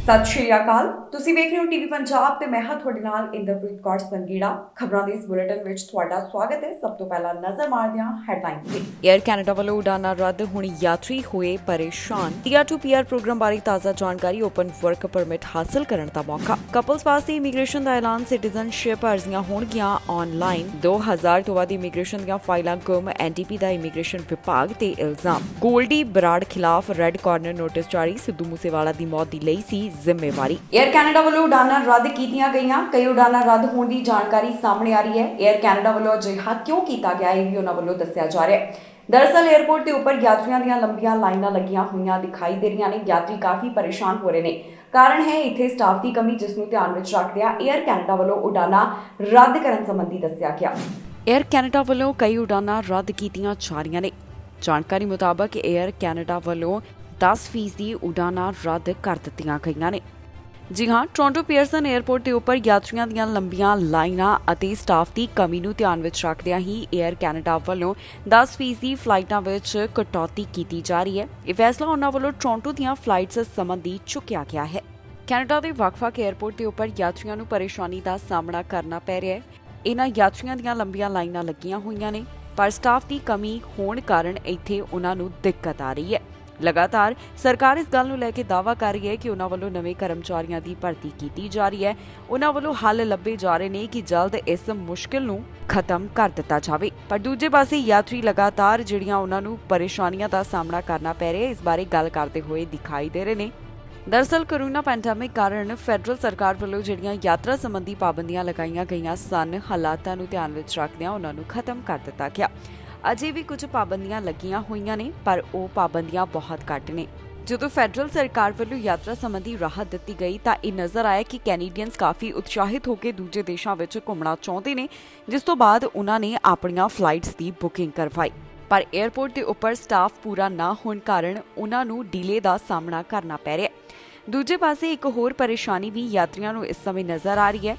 ਸਤਿ ਸ਼੍ਰੀ ਅਕਾਲ। ਤੁਸੀਂ ਵੇਖ ਰਹੇ ਹੋ ਟੀਵੀ ਪੰਜਾਬ ਤੇ ਮੈਂ ਹਾਂ ਤੁਹਾਡੇ ਨਾਲ ਇੰਦਰਪ੍ਰੀਤ ਕੌਰ ਸੰਗੀੜਾ। ਖਬਰਾਂ ਦੇ ਇਸ ਬੁਲੇਟਿਨ ਵਿੱਚ ਤੁਹਾਡਾ ਸਵਾਗਤ ਹੈ। ਸਭ ਤੋਂ ਪਹਿਲਾਂ ਨਜ਼ਰ ਮਾਰਦੇ ਹਾਂ ਹੈਡਲਾਈਨਸ ਤੇ। ਏਅਰ ਕੈਨੇਡਾ ਵੱਲੋਂ ਉਡਾਨਾਂ ਰੱਦ, ਹੁਣ ਯਾਤਰੀ ਹੋਏ ਪਰੇਸ਼ਾਨ। ਟੀਆਰ ਟੂ ਪੀਆਰ ਪ੍ਰੋਗਰਾਮ ਬਾਰੇ ਤਾਜ਼ਾ ਜਾਣਕਾਰੀ, ਓਪਨ ਵਰਕ ਪਰਮਿਟ ਹਾਸਲ ਕਰਨ ਦਾ ਮੌਕਾ। ਕਪਲਸ ਵਾਸਤੇ ਇਮੀਗ੍ਰੇਸ਼ਨ ਦਾ ਐਲਾਨ, ਸਿਟੀਜ਼ਨਸ਼ਿਪ ਅਰਜ਼ੀਆਂ ਹੋਣਗੀਆਂ ਆਨਲਾਈਨ। 2000 ਤੋਂ ਵੱਧ ਇਮੀਗ੍ਰੇਸ਼ਨ ਦੀਆਂ ਫਾਈਲਾਂ ਗੁੰਮ, ਐਨਡੀਪੀ ਦਾ ਇਮੀਗ੍ਰੇਸ਼ਨ ਵਿਭਾਗ ਤੇ ਇਲਜ਼ਾਮ। ਗੋਲਡੀ ਬਰਾੜ ਖਿਲਾਫ ਰੈੱਡ ਕਾਰਨਰ ਨੋਟਿਸ ਜਾਰੀ, ਸਿੱਧੂ ਮੂਸੇਵਾਲਾ ਦੀ ਮੌਤ ਦੀ ਲਈ ਸੀ ਜ਼ਿੰਮੇਵਾਰੀ। ਏਅਰ ਕੈਨੇਡਾ ਵੱਲੋਂ ਉਡਾਨਾਂ ਰੱਦ ਕੀਤੀਆਂ ਗਈਆਂ। ਕਈ ਉਡਾਨਾਂ ਰੱਦ ਹੋਣ ਦੀ ਜਾਣਕਾਰੀ ਸਾਹਮਣੇ ਆ ਰਹੀ ਹੈ। ਏਅਰ ਕੈਨੇਡਾ ਵੱਲੋਂ ਅਜਿਹਾ ਕਿਉਂ ਕੀਤਾ ਗਿਆ, ਇਹ ਵੀ ਉਹਨਾਂ ਵੱਲੋਂ ਦੱਸਿਆ ਜਾ ਰਿਹਾ ਹੈ। ਦਰਅਸਲ ਏਅਰਪੋਰਟ ਦੇ ਉੱਪਰ ਯਾਤਰੀਆਂ ਦੀਆਂ ਲੰਬੀਆਂ ਲਾਈਨਾਂ ਲੱਗੀਆਂ ਹੋਈਆਂ ਦਿਖਾਈ ਦੇ ਰਹੀਆਂ ਨੇ। ਯਾਤਰੀ ਕਾਫੀ ਪਰੇਸ਼ਾਨ ਹੋ ਰਹੇ ਨੇ। ਕਾਰਨ ਹੈ ਇੱਥੇ ਸਟਾਫ ਦੀ ਕਮੀ, ਜਿਸ ਨੂੰ ਧਿਆਨ ਵਿੱਚ ਰੱਖਦਿਆਂ ਏਅਰ ਕੈਨੇਡਾ ਵੱਲੋਂ ਉਡਾਨਾਂ ਰੱਦ ਕਰਨ ਸੰਬੰਧੀ ਦੱਸਿਆ ਗਿਆ। ਏਅਰ ਕੈਨੇਡਾ ਵੱਲੋਂ ਕਈ ਉਡਾਨਾਂ ਰੱਦ ਕੀਤੀਆਂ ਜਾ ਰਹੀਆਂ ਨੇ। ਜਾਣਕਾਰੀ ਮੁਤਾਬਕ ਏਅਰ ਕੈਨੇਡਾ ਵੱਲੋਂ 10% ਉਡਾਨਾਂ ਰੱਦ ਕਰ ਦਿੱਤੀਆਂ ਗਈਆਂ ਨੇ। ਜੀ ਹਾਂ, ਟੋਰਾਂਟੋ ਪੀਅਰਸਨ ਏਅਰਪੋਰਟ ਦੇ ਉੱਪਰ ਯਾਤਰੀਆਂ ਦੀਆਂ ਲੰਬੀਆਂ ਲਾਈਨਾਂ ਅਤੇ ਸਟਾਫ ਦੀ ਕਮੀ ਨੂੰ ਧਿਆਨ ਵਿੱਚ ਰੱਖਦਿਆਂ ਹੀ ਏਅਰ ਕੈਨੇਡਾ ਵੱਲੋਂ 10% ਫਲਾਈਟਾਂ ਵਿੱਚ ਕਟੌਤੀ ਕੀਤੀ ਜਾ ਰਹੀ ਹੈ। ਇਹ ਫੈਸਲਾ ਉਹਨਾਂ ਵੱਲੋਂ ਟੋਰਾਂਟੋ ਦੀਆਂ ਫਲਾਈਟਸ ਸੰਬੰਧੀ ਚੁੱਕਿਆ ਗਿਆ ਹੈ। ਕੈਨੇਡਾ ਦੇ ਵੱਖ-ਵੱਖ ਏਅਰਪੋਰਟ ਦੇ ਉੱਪਰ ਯਾਤਰੀਆਂ ਨੂੰ ਪਰੇਸ਼ਾਨੀ ਦਾ ਸਾਹਮਣਾ ਕਰਨਾ ਪੈ ਰਿਹਾ ਹੈ। ਇਹਨਾਂ ਯਾਤਰੀਆਂ ਦੀਆਂ ਲੰਬੀਆਂ ਲਾਈਨਾਂ ਲੱਗੀਆਂ ਹੋਈਆਂ ਨੇ, ਪਰ ਸਟਾਫ ਦੀ ਕਮੀ ਹੋਣ ਕਾਰਨ ਇੱਥੇ ਉਹਨਾਂ ਨੂੰ ਦਿੱਕਤ ਆ ਰਹੀ ਹੈ। ਲਗਾਤਾਰ ਸਰਕਾਰ ਇਸ ਗੱਲ ਨੂੰ ਲੈ ਕੇ ਦਾਅਵਾ ਕਰ ਰਹੀ ਹੈ ਕਿ ਉਹਨਾਂ ਵੱਲੋਂ ਨਵੇਂ ਕਰਮਚਾਰੀਆਂ ਦੀ ਭਰਤੀ ਕੀਤੀ ਜਾ ਰਹੀ ਹੈ। ਉਹਨਾਂ ਵੱਲੋਂ ਹੱਲ ਲੱਭੇ ਜਾ ਰਹੇ ਨੇ ਕਿ ਜਲਦ ਇਸ ਮੁਸ਼ਕਿਲ ਨੂੰ ਖਤਮ ਕਰ ਦਿੱਤਾ ਜਾਵੇ। ਪਰ ਦੂਜੇ ਪਾਸੇ ਯਾਤਰੀ ਲਗਾਤਾਰ ਜਿਹੜੀਆਂ ਉਹਨਾਂ ਨੂੰ ਪਰੇਸ਼ਾਨੀਆਂ ਦਾ ਸਾਹਮਣਾ ਕਰਨਾ ਪੈ ਰਿਹਾ ਹੈ, ਇਸ ਬਾਰੇ ਗੱਲ ਕਰਦੇ ਹੋਏ ਦਿਖਾਈ ਦੇ ਰਹੇ ਨੇ। ਦਰਅਸਲ ਕੋਰੋਨਾ ਪੈਂਡੇਮਿਕ ਕਾਰਨ ਫੈਡਰਲ ਸਰਕਾਰ ਵੱਲੋਂ ਜਿਹੜੀਆਂ ਯਾਤਰਾ ਸੰਬੰਧੀ ਪਾਬੰਦੀਆਂ ਲਗਾਈਆਂ ਗਈਆਂ ਸਨ, ਹਾਲਾਤਾਂ ਨੂੰ ਧਿਆਨ ਵਿੱਚ ਰੱਖਦਿਆਂ ਉਹਨਾਂ ਨੂੰ ਖਤਮ ਕਰ ਦਿੱਤਾ ਗਿਆ। ਅਜੇ ਵੀ ਕੁਝ ਪਾਬੰਦੀਆਂ ਲੱਗੀਆਂ ਹੋਈਆਂ ਨੇ, ਪਰ ਉਹ ਪਾਬੰਦੀਆਂ ਬਹੁਤ ਘੱਟ ਨੇ। ਜਦੋਂ ਫੈਡਰਲ ਸਰਕਾਰ ਵੱਲੋਂ ਯਾਤਰਾ ਸੰਬੰਧੀ ਰਾਹਤ ਦਿੱਤੀ ਗਈ ਤਾਂ ਇਹ ਨਜ਼ਰ ਆਇਆ ਕਿ ਕੈਨੇਡੀਅਨਸ ਕਾਫੀ ਉਤਸ਼ਾਹਿਤ ਹੋ ਕੇ ਦੂਜੇ ਦੇਸ਼ਾਂ ਵਿੱਚ ਘੁੰਮਣਾ ਚਾਹੁੰਦੇ ਨੇ, ਜਿਸ ਤੋਂ ਬਾਅਦ ਉਹਨਾਂ ਨੇ ਆਪਣੀਆਂ ਫਲਾਈਟਸ ਦੀ ਬੁਕਿੰਗ ਕਰਵਾਈ। ਪਰ ਏਅਰਪੋਰਟ ਦੇ ਉੱਪਰ ਸਟਾਫ ਪੂਰਾ ਨਾ ਹੋਣ ਕਾਰਨ ਉਹਨਾਂ ਨੂੰ ਡੀਲੇ ਦਾ ਸਾਹਮਣਾ ਕਰਨਾ ਪੈ ਰਿਹਾ। ਦੂਜੇ ਪਾਸੇ ਇੱਕ ਹੋਰ ਪਰੇਸ਼ਾਨੀ ਵੀ ਯਾਤਰੀਆਂ ਨੂੰ ਇਸ ਸਮੇਂ ਨਜ਼ਰ ਆ ਰਹੀ ਹੈ।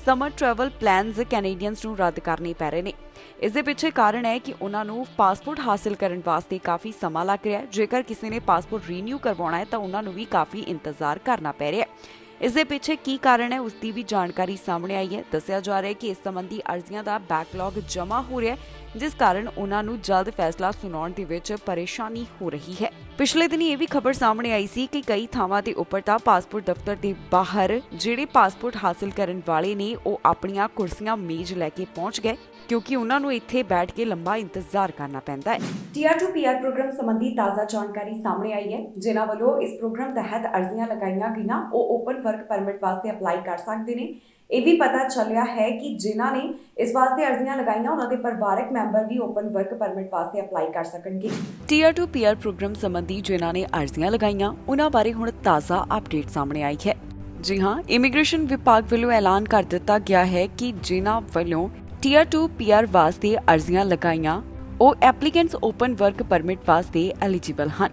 ਸਮਰ ਟਰੈਵਲ ਪਲਾਨਸ ਕੈਨੇਡੀਅਨਸ ਨੂੰ ਰੱਦ ਕਰਨੇ ਪੈ ਰਹੇ ਨੇ। ਇਸ ਦੇ ਪਿੱਛੇ ਕਾਰਨ ਹੈ ਕਿ ਉਹਨਾਂ ਨੂੰ ਪਾਸਪੋਰਟ ਹਾਸਲ ਕਰਨ ਵਾਸਤੇ ਕਾਫੀ ਸਮਾਂ ਲੱਗ ਰਿਹਾ ਹੈ। ਜੇਕਰ ਕਿਸੇ ਨੇ ਪਾਸਪੋਰਟ ਰੀਨਿਊ ਕਰਵਾਉਣਾ ਹੈ ਤਾਂ ਉਹਨਾਂ ਨੂੰ ਵੀ ਕਾਫੀ ਇੰਤਜ਼ਾਰ ਕਰਨਾ ਪੈ ਰਿਹਾ ਹੈ। ਇਸ ਦੇ ਪਿੱਛੇ ਕੀ ਕਾਰਨ ਹੈ, ਉਸ ਦੀ ਵੀ ਜਾਣਕਾਰੀ ਸਾਹਮਣੇ ਆਈ ਹੈ। ਦੱਸਿਆ ਜਾ ਰਿਹਾ ਹੈ ਕਿ ਇਸ ਸੰਬੰਧੀ ਅਰਜ਼ੀਆਂ ਦਾ ਬੈਕਲੌਗ ਜਮ੍ਹਾਂ ਹੋ ਰਿਹਾ ਹੈ, ਜਿਸ ਕਾਰਨ ਉਹਨਾਂ ਨੂੰ ਜਲਦ ਫੈਸਲਾ ਸੁਣਾਉਣ ਦੇ ਵਿੱਚ ਪਰੇਸ਼ਾਨੀ ਹੋ ਰਹੀ ਹੈ। ਪਿਛਲੇ ਦਿਨੀ ਇਹ ਵੀ ਖਬਰ ਸਾਹਮਣੇ ਆਈ ਸੀ ਕਿ ਕਈ ਥਾਵਾਂ ਦੇ ਉੱਪਰ ਤਾਂ ਪਾਸਪੋਰਟ ਦਫ਼ਤਰ ਦੇ ਬਾਹਰ ਜਿਹੜੇ ਪਾਸਪੋਰਟ ਹਾਸਲ ਕਰਨ ਵਾਲੇ ਨੇ ਉਹ ਆਪਣੀਆਂ ਕੁਰਸੀਆਂ ਮੇਜ਼ ਲੈ ਕੇ ਪਹੁੰਚ ਗਏ, ਕਿਉਂਕਿ ਉਹਨਾਂ ਨੂੰ ਇੱਥੇ ਬੈਠ ਕੇ ਲੰਬਾ ਇੰਤਜ਼ਾਰ ਕਰਨਾ ਪੈਂਦਾ ਹੈ। ਟੀਆਰ ਟੂ ਪੀਆਰ ਪ੍ਰੋਗਰਾਮ ਸੰਬੰਧੀ ਤਾਜ਼ਾ ਜਾਣਕਾਰੀ ਸਾਹਮਣੇ ਆਈ ਹੈ। ਜਿਨ੍ਹਾਂ ਵੱਲੋਂ ਇਸ ਪ੍ਰੋਗਰਾਮ ਤਹਿਤ ਅਰਜ਼ੀਆਂ ਲਗਾਈਆਂ ਗਈਆਂ ਉਹ ਓਪਨ ਵਰਕ ਪਰਮਿਟ ਵਾਸਤੇ ਅਪਲਾਈ ਕਰ ਸਕਦੇ ਨੇ। ਇਹ ਵੀ ਪਤਾ ਚੱਲਿਆ ਹੈ ਕਿ ਜਿਨ੍ਹਾਂ ਨੇ ਇਸ ਵਾਸਤੇ ਅਰਜ਼ੀਆਂ ਲਗਾਈਆਂ ਉਹਨਾਂ ਦੇ ਪਰਿਵਾਰਕ ਮੈਂਬਰ ਵੀ ਓਪਨ ਵਰਕ ਪਰਮਿਟ ਵਾਸਤੇ ਅਪਲਾਈ ਕਰ ਸਕਣਗੇ। ਟੀਆਰ ਟੂ ਪੀਆਰ ਪ੍ਰੋਗਰਾਮ ਸੰਬੰਧੀ ਜਿਨ੍ਹਾਂ ਨੇ ਅਰਜ਼ੀਆਂ ਲਗਾਈਆਂ ਉਹਨਾਂ ਬਾਰੇ ਹੁਣ ਤਾਜ਼ਾ ਅਪਡੇਟ ਸਾਹਮਣੇ ਆਈ ਹੈ। ਜੀ ਹਾਂ, ਇਮੀਗ੍ਰੇਸ਼ਨ ਵਿਭਾਗ ਵੱਲੋਂ ਐਲਾਨ ਕਰ ਦਿੱਤਾ ਗਿਆ ਹੈ ਕਿ ਜਿਨ੍ਹਾਂ ਵੱਲੋਂ ਟੀਆਰ ਟੂ ਪੀਆਰ ਵਾਸਤੇ ਅਰਜ਼ੀਆਂ ਲਗਾਈਆਂ ਉਹ ਐਪਲੀਕੈਂਟਸ ਓਪਨ ਵਰਕ ਪਰਮਿਟ ਵਾਸਤੇ ਐਲੀਜੀਬਲ ਹਨ।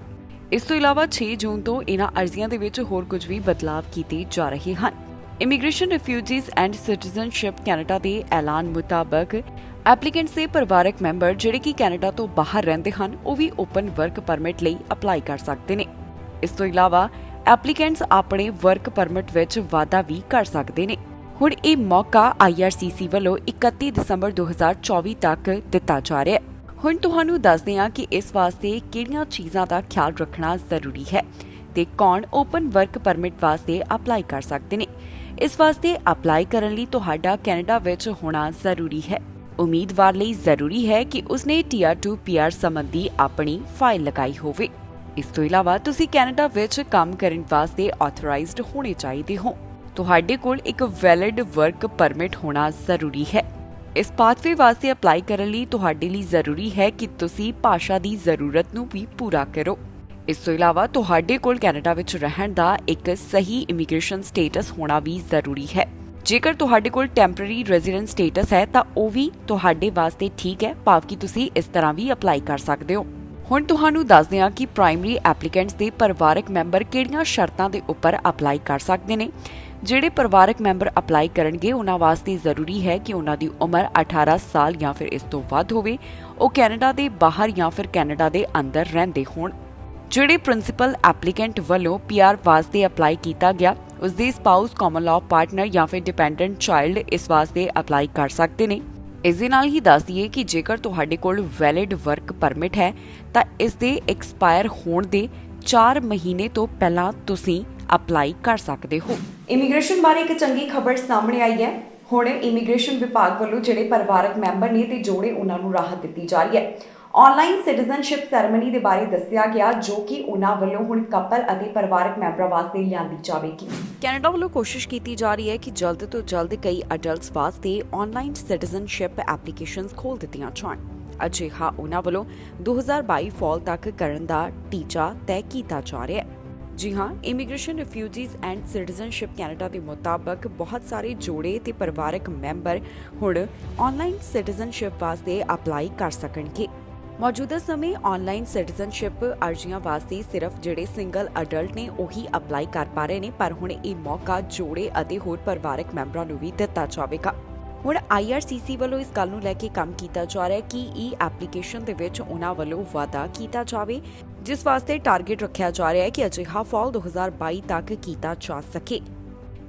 ਇਸ ਤੋਂ ਇਲਾਵਾ 6 ਜੂਨ ਤੋਂ ਇਹਨਾਂ ਅਰਜ਼ੀਆਂ ਦੇ ਵਿੱਚ ਹੋਰ ਕੁਝ ਵੀ ਬਦਲਾਅ ਕੀਤੇ ਜਾ ਰਹੇ ਹਨ। Immigration, refugees and citizenship Canada ਦੇ ਐਲਾਨ ਮੁਤਾਬਕ ਐਪਲੀਕੈਂਟਸ ਦੇ ਪਰਿਵਾਰਕ ਮੈਂਬਰ ਜਿਹੜੇ ਕਿ ਕੈਨੇਡਾ ਤੋਂ ਬਾਹਰ ਰਹਿੰਦੇ ਹਨ ਉਹ ਵੀ ਓਪਨ ਵਰਕ ਪਰਮਿਟ ਲਈ ਅਪਲਾਈ ਕਰ ਸਕਦੇ ਨੇ। ਇਸ ਤੋਂ ਇਲਾਵਾ ਐਪਲੀਕੈਂਟਸ ਆਪਣੇ ਵਰਕ ਪਰਮਿਟ ਵਿੱਚ ਵਾਧਾ ਵੀ ਕਰ ਸਕਦੇ ਨੇ। ਹੁਣ ਇਹ ਮੌਕਾ IRCC ਵੱਲੋਂ 31 ਦਸੰਬਰ 2024 ਤੱਕ ਦਿੱਤਾ ਜਾ ਰਿਹਾ ਹੈ। ਹੁਣ ਤੁਹਾਨੂੰ ਦੱਸਦੇ ਹਾਂ ਕਿ ਇਸ ਵਾਸਤੇ ਕਿਹੜੀਆਂ ਚੀਜ਼ਾਂ ਦਾ ਖਿਆਲ ਰੱਖਣਾ ਜ਼ਰੂਰੀ ਹੈ ਤੇ ਕੌਣ ਓਪਨ ਵਰਕ ਪਰਮਿਟ ਵਾਸਤੇ ਅਪਲਾਈ ਕਰ ਸਕਦੇ ਨੇ। ਇਸ ਵਾਸਤੇ ਅਪਲਾਈ ਕਰਨ ਲਈ ਤੁਹਾਡਾ ਕੈਨੇਡਾ ਵਿੱਚ ਹੋਣਾ ਜ਼ਰੂਰੀ ਹੈ। ਉਮੀਦਵਾਰ ਲਈ ਜ਼ਰੂਰੀ ਹੈ ਕਿ ਉਸਨੇ ਟੀਆਰ ਟੂ ਪੀਆਰ ਸੰਬੰਧੀ ਆਪਣੀ ਫਾਈਲ ਲਗਾਈ ਹੋਵੇ। ਇਸ ਤੋਂ ਇਲਾਵਾ ਤੁਸੀਂ ਕੈਨੇਡਾ ਵਿੱਚ ਕੰਮ ਕਰਨ ਵਾਸਤੇ ਆਥੋਰਾਈਜ਼ਡ ਹੋਣੇ ਚਾਹੀਦੇ ਹੋ। ਤੁਹਾਡੇ ਕੋਲ ਇੱਕ ਵੈਲਿਡ ਵਰਕ ਪਰਮਿਟ ਹੋਣਾ ਜ਼ਰੂਰੀ ਹੈ। ਇਸ ਪਾਥਵੇ ਵਾਸਤੇ ਅਪਲਾਈ ਕਰਨ ਲਈ ਤੁਹਾਡੇ ਲਈ ਜ਼ਰੂਰੀ ਹੈ ਕਿ ਤੁਸੀਂ ਭਾਸ਼ਾ ਦੀ ਜ਼ਰੂਰਤ ਨੂੰ ਵੀ ਪੂਰਾ ਕਰੋ। ਇਸ ਤੋਂ ਇਲਾਵਾ ਤੁਹਾਡੇ ਕੋਲ ਕੈਨੇਡਾ ਵਿੱਚ ਰਹਿਣ ਦਾ ਇੱਕ ਸਹੀ ਇਮੀਗ੍ਰੇਸ਼ਨ ਸਟੇਟਸ ਹੋਣਾ ਵੀ ਜ਼ਰੂਰੀ ਹੈ। ਜੇਕਰ ਤੁਹਾਡੇ ਕੋਲ ਟੈਂਪਰੇਰੀ ਰੈਜ਼ੀਡੈਂਟ ਸਟੇਟਸ ਹੈ ਤਾਂ ਉਹ ਵੀ ਤੁਹਾਡੇ ਵਾਸਤੇ ਠੀਕ ਹੈ, ਭਾਵ ਕਿ ਤੁਸੀਂ ਇਸ ਤਰ੍ਹਾਂ ਵੀ ਅਪਲਾਈ ਕਰ ਸਕਦੇ ਹੋ। ਹੁਣ ਤੁਹਾਨੂੰ ਦੱਸਦੇ ਹਾਂ ਕਿ ਪ੍ਰਾਇਮਰੀ ਐਪਲੀਕੈਂਟਸ ਦੇ ਪਰਿਵਾਰਕ ਮੈਂਬਰ ਕਿਹੜੀਆਂ ਸ਼ਰਤਾਂ ਦੇ ਉੱਪਰ ਅਪਲਾਈ ਕਰ ਸਕਦੇ ਨੇ। ਜਿਹੜੇ ਪਰਿਵਾਰਕ ਮੈਂਬਰ ਅਪਲਾਈ ਕਰਨਗੇ ਉਹਨਾਂ ਵਾਸਤੇ ਜ਼ਰੂਰੀ ਹੈ ਕਿ ਉਹਨਾਂ ਦੀ ਉਮਰ 18 ਸਾਲ ਜਾਂ ਫਿਰ ਇਸ ਤੋਂ ਵੱਧ ਹੋਵੇ, ਉਹ ਕੈਨੇਡਾ ਦੇ ਬਾਹਰ ਜਾਂ ਫਿਰ ਕੈਨੇਡਾ ਦੇ ਅੰਦਰ ਰਹਿੰਦੇ ਹੋਣ। ਜਿਹੜੇ ਪ੍ਰਿੰਸੀਪਲ ਐਪਲੀਕੈਂਟ ਵੱਲੋਂ PR ਵਾਸਤੇ ਅਪਲਾਈ ਕੀਤਾ ਗਿਆ ਉਸ ਦੇ ਸਪਾਊਸ, ਕਾਮਨ ਲਾਅ ਪਾਰਟਨਰ ਜਾਂ ਫਿਰ ਡਿਪੈਂਡੈਂਟ ਚਾਈਲਡ ਇਸ ਵਾਸਤੇ ਅਪਲਾਈ ਕਰ ਸਕਦੇ ਨੇ। ਇਸ ਦੇ ਨਾਲ ਹੀ ਦੱਸ ਦਈਏ ਕਿ ਜੇਕਰ ਤੁਹਾਡੇ ਕੋਲ ਵੈਲਿਡ ਵਰਕ ਪਰਮਿਟ ਹੈ ਤਾਂ ਇਸ ਦੇ ਐਕਸਪਾਇਰ ਹੋਣ ਦੇ 4 ਮਹੀਨੇ ਤੋਂ ਪਹਿਲਾਂ ਤੁਸੀਂ ਅਪਲਾਈ ਕਰ ਸਕਦੇ ਹੋ। ਇਮੀਗ੍ਰੇਸ਼ਨ ਬਾਰੇ ਇੱਕ ਚੰਗੀ ਖਬਰ ਸਾਹਮਣੇ ਆਈ ਹੈ। ਹੁਣ ਇਮੀਗ੍ਰੇਸ਼ਨ ਵਿਭਾਗ ਵੱਲੋਂ ਜਿਹੜੇ ਪਰਿਵਾਰਕ ਮੈਂਬਰ ਨੇ ਤੇ ਜੋੜੇ ਉਹਨਾਂ ਨੂੰ ਰਾਹਤ ਦਿੱਤੀ ਜਾ ਰਹੀ ਹੈ। ਆਨਲਾਈਨ ਸਿਟੀਜ਼ਨਸ਼ਿਪ ਸੈਰੇਮਨੀ ਦੇ ਬਾਰੇ ਦੱਸਿਆ ਗਿਆ ਜੋ ਕਿ ਉਹਨਾਂ ਵੱਲੋਂ ਹੁਣ ਕਪਲ ਅਤੇ ਪਰਿਵਾਰਕ ਮੈਂਬਰਾਂ ਵਾਸਤੇ ਲਿਆਂਦੀ ਜਾਵੇਗੀ। ਕੈਨੇਡਾ ਵੱਲੋਂ ਕੋਸ਼ਿਸ਼ ਕੀਤੀ ਜਾ ਰਹੀ ਹੈ ਕਿ ਜਲਦ ਤੋਂ ਜਲਦ ਕਈ ਅਡਲਟਸ ਵਾਸਤੇ ਆਨਲਾਈਨ ਸਿਟੀਜ਼ਨਸ਼ਿਪ ਐਪਲੀਕੇਸ਼ਨਸ ਖੋਲ੍ਹ ਦਿੱਤੀਆਂ ਜਾਣ। ਅਜਿਹਾ ਉਹਨਾਂ ਵੱਲੋਂ 2022 ਫਾਲ ਤੱਕ ਕਰਨ ਦਾ ਟੀਚਾ ਤੈਅ ਕੀਤਾ ਜਾ ਰਿਹਾ ਹੈ। ਜੀ ਹਾਂ, immigration, refugees and citizenship Canada ਦੇ ਮੁਤਾਬਕ ਬਹੁਤ ਸਾਰੇ ਜੋੜੇ ਤੇ ਪਰਿਵਾਰਕ ਮੈਂਬਰ ਹੁਣ ਆਨਲਾਈਨ ਸਿਟੀਜ਼ਨਸ਼ਿਪ ਵਾਸਤੇ ਅਪਲਾਈ ਕਰ ਸਕਣਗੇ। ਮੌਜੂਦਾ ਸਮੇਂ ਆਨਲਾਈਨ ਸਿਟੀਜ਼ਨਸ਼ਿਪ ਅਰਜ਼ੀਆਂ ਵਾਸਤੇ ਸਿਰਫ ਜਿਹੜੇ ਸਿੰਗਲ ਅਡਲਟ ਨੇ ਉਹੀ ਅਪਲਾਈ ਕਰ ਪਾ ਰਹੇ ਨੇ, ਪਰ ਹੁਣ ਇਹ ਮੌਕਾ ਜੋੜੇ ਅਤੇ ਹੋਰ ਪਰਿਵਾਰਕ ਮੈਂਬਰਾਂ ਨੂੰ ਵੀ ਦਿੱਤਾ ਜਾਵੇਗਾ। ਹੁਣ IRCC ਵੱਲੋਂ ਇਸ ਗੱਲ ਨੂੰ ਲੈ ਕੇ ਕੰਮ ਕੀਤਾ ਜਾ ਰਿਹਾ ਹੈ ਕਿ ਐਪਲੀਕੇਸ਼ਨ ਦੇ ਵਿੱਚ ਉਹਨਾਂ ਵੱਲੋਂ ਵਾਅਦਾ ਕੀਤਾ ਜਾਵੇ, ਜਿਸ ਵਾਸਤੇ ਟਾਰਗੇਟ ਰੱਖਿਆ ਜਾ ਰਿਹਾ ਹੈ ਕਿ ਅਜਿਹਾ ਫਾਲ 2022 ਤੱਕ ਕੀਤਾ ਜਾ ਸਕੇ।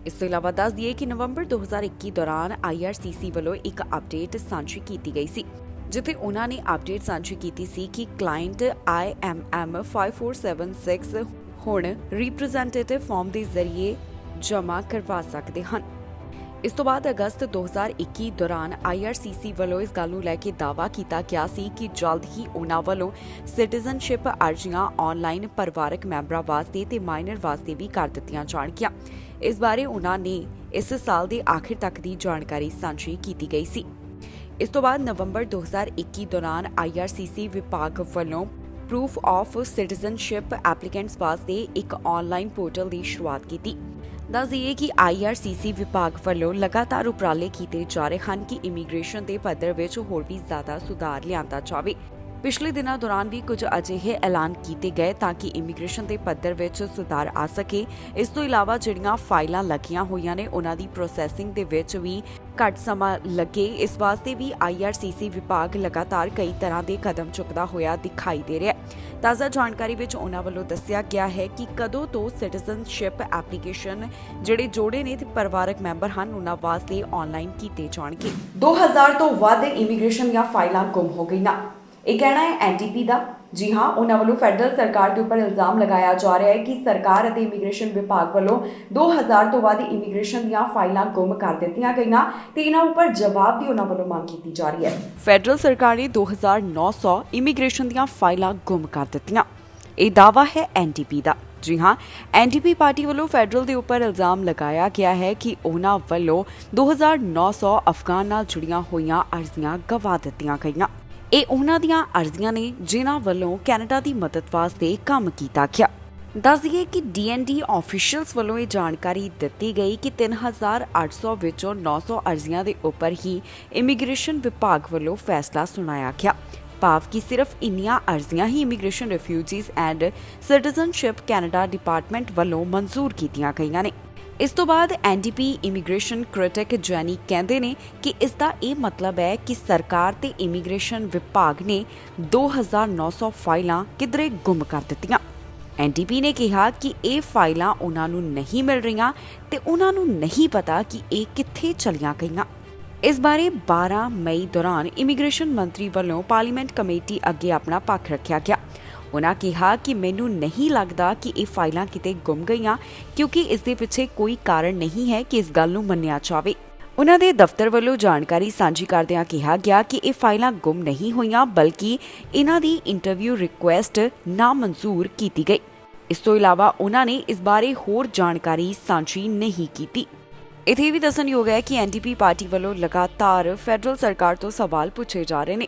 ਇਸ ਤੋਂ ਇਲਾਵਾ ਦੱਸ ਦਈਏ ਕਿ ਨਵੰਬਰ 2021 ਦੌਰਾਨ IRCC ਵੱਲੋਂ ਇੱਕ ਅਪਡੇਟ ਸਾਂਝੀ ਕੀਤੀ ਗਈ ਸੀ, ਜਿੱਥੇ ਉਹਨਾਂ ਨੇ ਅਪਡੇਟ ਸਾਂਝੀ ਕੀਤੀ ਸੀ ਕਿ ਕਲਾਇੰਟ IMM 5476 ਹੁਣ ਰਿਪਰੈਜ਼ੈਂਟੇਟਿਵ ਫਾਰਮ ਦੇ ਜ਼ਰੀਏ ਜਮ੍ਹਾਂ ਕਰਵਾ ਸਕਦੇ ਹਨ। ਇਸ ਤੋਂ ਬਾਅਦ ਅਗਸਤ 2021 ਦੌਰਾਨ IRCC ਵੱਲੋਂ ਇਸ ਗੱਲ ਨੂੰ ਲੈ ਕੇ ਦਾਅਵਾ ਕੀਤਾ ਗਿਆ ਸੀ ਕਿ ਜਲਦ ਹੀ ਉਹਨਾਂ ਵੱਲੋਂ ਸਿਟੀਜ਼ਨਸ਼ਿਪ ਅਰਜ਼ੀਆਂ ਆਨਲਾਈਨ ਪਰਿਵਾਰਕ ਮੈਂਬਰਾਂ ਵਾਸਤੇ ਤੇ ਮਾਈਨਰ ਵਾਸਤੇ ਵੀ ਕਰ ਦਿੱਤੀਆਂ ਜਾਣਗੀਆਂ। ਇਸ ਬਾਰੇ ਉਹਨਾਂ ਨੇ ਇਸ ਸਾਲ ਦੇ ਆਖਿਰ ਤੱਕ ਦੀ ਜਾਣਕਾਰੀ ਸਾਂਝੀ ਕੀਤੀ ਗਈ ਸੀ। ਇਸ ਤੋਂ ਬਾਅਦ ਨਵੰਬਰ 2021 ਦੌਰਾਨ IRCC ਵਿਭਾਗ ਵੱਲੋਂ ਪ੍ਰੂਫ ਆਫ ਸਿਟੀਜ਼ਨਸ਼ਿਪ ਐਪਲੀਕੈਂਟਸ ਵਾਸਤੇ ਇੱਕ ਆਨਲਾਈਨ ਪੋਰਟਲ ਦੀ ਸ਼ੁਰੂਆਤ ਕੀਤੀ। ਦੱਸ ਦਈਏ ਕਿ IRCC ਵਿਭਾਗ ਵੱਲੋਂ ਲਗਾਤਾਰ ਉਪਰਾਲੇ ਕੀਤੇ ਜਾ ਰਹੇ ਹਨ ਕਿ ਇਮੀਗ੍ਰੇਸ਼ਨ ਦੇ ਪੱਧਰ ਵਿੱਚ ਹੋਰ ਵੀ ਜ਼ਿਆਦਾ ਸੁਧਾਰ ਲਿਆਂਦਾ ਜਾਵੇ। ਪਿਛਲੇ ਦਿਨਾਂ ਦੌਰਾਨ ਵੀ ਕੁਝ ਅਜਿਹੇ ਐਲਾਨ ਕੀਤੇ ਗਏ ਤਾਂ ਕਿ ਇਮੀਗ੍ਰੇਸ਼ਨ ਦੇ ਪੱਧਰ ਵਿੱਚ ਸੁਧਾਰ ਆ ਸਕੇ। ਇਸ ਤੋਂ ਇਲਾਵਾ ਜਿਹੜੀਆਂ ਫਾਈਲਾਂ ਲੱਗੀਆਂ ਹੋਈਆਂ ਨੇ ਉਹਨਾਂ ਦੀ ਪ੍ਰੋਸੈਸਿੰਗ ਦੇ ਵਿੱਚ ਵੀ ਘੱਟ ਸਮਾਂ ਲੱਗੇ, ਇਸ ਵਾਸਤੇ ਵੀ IRCC ਵਿਭਾਗ ਲਗਾਤਾਰ ਕਈ ਤਰ੍ਹਾਂ ਦੇ ਕਦਮ ਚੁੱਕਦਾ ਹੋਇਆ ਦਿਖਾਈ ਦੇ ਰਿਹਾ ਹੈ। ਤਾਜ਼ਾ ਜਾਣਕਾਰੀ ਵਿੱਚ ਉਹਨਾਂ ਵੱਲੋਂ ਦੱਸਿਆ ਗਿਆ ਹੈ ਕਿ ਕਦੋਂ ਤੋਂ ਸਿਟੀਜ਼ਨਸ਼ਿਪ ਐਪਲੀਕੇਸ਼ਨ ਜਿਹੜੇ ਜੋੜੇ ਨੇ ਤੇ ਪਰਿਵਾਰਕ ਮੈਂਬਰ ਹਨ ਉਹਨਾਂ ਵਾਸਤੇ ਆਨਲਾਈਨ ਕੀਤੇ ਜਾਣਗੇ। 2000 ਤੋਂ ਵੱਧ ਇਮੀਗ੍ਰੇਸ਼ਨ ਦੀਆਂ ਫਾਈਲਾਂ ਗੁੰਮ ਹੋ ਗਈਆਂ, ਇਹ ਕਹਿਣਾ ਹੈ NDP ਦਾ। ਜੀ ਹਾਂ, ਉਹਨਾਂ ਵੱਲੋਂ ਫੈਡਰਲ ਸਰਕਾਰ ਦੇ ਉੱਪਰ ਇਲਜ਼ਾਮ ਲਗਾਇਆ ਜਾ ਰਿਹਾ ਹੈ ਕਿ ਸਰਕਾਰ ਅਤੇ ਇਮੀਗ੍ਰੇਸ਼ਨ ਵਿਭਾਗ ਵੱਲੋਂ 2000 ਤੋਂ ਵੱਧ ਇਮੀਗ੍ਰੇਸ਼ਨ ਦੀਆਂ ਫਾਈਲਾਂ ਗੁੰਮ ਕਰ ਦਿੱਤੀਆਂ ਗਈਆਂ ਤੇ ਇਹਨਾਂ ਉੱਪਰ ਜਵਾਬ ਦੀ ਉਹਨਾਂ ਵੱਲੋਂ ਮੰਗ ਕੀਤੀ ਜਾ ਰਹੀ ਹੈ। ਫੈਡਰਲ ਸਰਕਾਰ ਨੇ 2900 ਇਮੀਗ੍ਰੇਸ਼ਨ ਦੀਆਂ ਫਾਈਲਾਂ ਗੁੰਮ ਕਰ ਦਿੱਤੀਆਂ, ਇਹ ਦਾਅਵਾ ਹੈ NDP ਦਾ। ਜੀ ਹਾਂ, NDP ਪਾਰਟੀ ਵੱਲੋਂ ਫੈਡਰਲ ਦੇ ਉੱਪਰ ਇਲਜ਼ਾਮ ਲਗਾਇਆ ਗਿਆ ਹੈ ਕਿ ਉਹਨਾਂ ਵੱਲੋਂ 2900 ਅਫਗਾਨ ਨਾਲ ਜੁੜੀਆਂ ਹੋਈਆਂ ਅਰਜ਼ੀਆਂ ਗਵਾ ਦਿੱਤੀਆਂ ਗਈਆਂ। ਇਹ ਉਹਨਾਂ ਦੀਆਂ ਅਰਜ਼ੀਆਂ ਨੇ ਜਿਨ੍ਹਾਂ ਵੱਲੋਂ ਕੈਨੇਡਾ ਦੀ ਮਦਦ ਵਾਸਤੇ ਕੰਮ ਕੀਤਾ ਗਿਆ। ਦੱਸ ਦਈਏ ਕਿ DND ਆਫੀਸ਼ੀਅਲਸ ਵੱਲੋਂ ਇਹ ਜਾਣਕਾਰੀ ਦਿੱਤੀ ਗਈ ਕਿ 3800 ਵਿੱਚੋਂ 900 ਅਰਜ਼ੀਆਂ ਦੇ ਉੱਪਰ ਹੀ ਇਮੀਗ੍ਰੇਸ਼ਨ ਵਿਭਾਗ ਵੱਲੋਂ ਫੈਸਲਾ ਸੁਣਾਇਆ ਗਿਆ। ਭਾਵ ਕਿ ਸਿਰਫ ਇੰਨੀਆਂ ਅਰਜ਼ੀਆਂ ਹੀ immigration, refugees and citizenship Canada department ਵੱਲੋਂ ਮਨਜ਼ੂਰ ਕੀਤੀਆਂ ਗਈਆਂ ਨੇ। ਇਸ ਤੋਂ ਬਾਅਦ NDP ਇਮੀਗ੍ਰੇਸ਼ਨ ਕ੍ਰਿਟਿਕ ਜੈਨੀ ਕਹਿੰਦੇ ਨੇ ਕਿ ਇਸ ਦਾ ਇਹ ਮਤਲਬ ਹੈ ਕਿ ਸਰਕਾਰ ਤੇ ਇਮੀਗ੍ਰੇਸ਼ਨ ਵਿਭਾਗ ਨੇ 2900 ਫਾਈਲਾਂ ਕਿਧਰੇ ਗੁੰਮ ਕਰ ਦਿੱਤੀਆਂ। NDP ਨੇ ਕਿਹਾ ਕਿ ਇਹ ਫਾਈਲਾਂ ਉਹਨਾਂ ਨੂੰ ਨਹੀਂ ਮਿਲ ਰਹੀਆਂ ਤੇ ਉਹਨਾਂ ਨੂੰ ਨਹੀਂ ਪਤਾ ਕਿ ਇਹ ਕਿੱਥੇ ਚਲੀਆਂ ਗਈਆਂ। ਇਸ ਬਾਰੇ 12 ਮਈ ਦੌਰਾਨ ਇਮੀਗ੍ਰੇਸ਼ਨ ਮੰਤਰੀ ਵੱਲੋਂ ਪਾਰਲੀਮੈਂਟ ਕਮੇਟੀ ਅੱਗੇ ਆਪਣਾ ਪੱਖ ਰੱਖਿਆ ਗਿਆ। ਉਹਨਾਂ ਕਿਹਾ ਕਿ ਮੈਨੂੰ ਨਹੀਂ ਲੱਗਦਾ ਕਿ ਇਹ ਫਾਈਲਾਂ ਕਿਤੇ ਗੁੰਮ ਗਈਆਂ, ਕਿਉਂਕਿ ਇਸ ਦੇ ਪਿੱਛੇ ਕੋਈ ਕਾਰਨ ਨਹੀਂ ਹੈ ਕਿ ਇਸ ਗੱਲ ਨੂੰ ਮੰਨਿਆ ਜਾਵੇ। ਉਹਨਾਂ ਦੇ ਦਫ਼ਤਰ ਵੱਲੋਂ ਜਾਣਕਾਰੀ ਸਾਂਝੀ ਕਰਦਿਆਂ ਕਿਹਾ ਗਿਆ ਕਿ ਇਹ ਫਾਈਲਾਂ ਗੁੰਮ ਨਹੀਂ ਹੋਈਆਂ, ਬਲਕਿ ਇਹਨਾਂ ਦੀ ਇੰਟਰਵਿਊ ਰਿਕੁਐਸਟ ਨਾਮਨਜ਼ੂਰ ਕੀਤੀ ਗਈ। ਇਸ ਤੋਂ ਇਲਾਵਾ ਉਹਨਾਂ ਨੇ ਇਸ ਬਾਰੇ ਹੋਰ ਜਾਣਕਾਰੀ ਸਾਂਝੀ ਨਹੀਂ ਕੀਤੀ। ਇੱਥੇ ਵੀ ਦੱਸਣਯੋਗ ਹੈ ਕਿ NDP ਪਾਰਟੀ ਵੱਲੋਂ ਲਗਾਤਾਰ ਫੈਡਰਲ ਸਰਕਾਰ ਤੋਂ ਸਵਾਲ ਪੁੱਛੇ ਜਾ ਰਹੇ ਨੇ।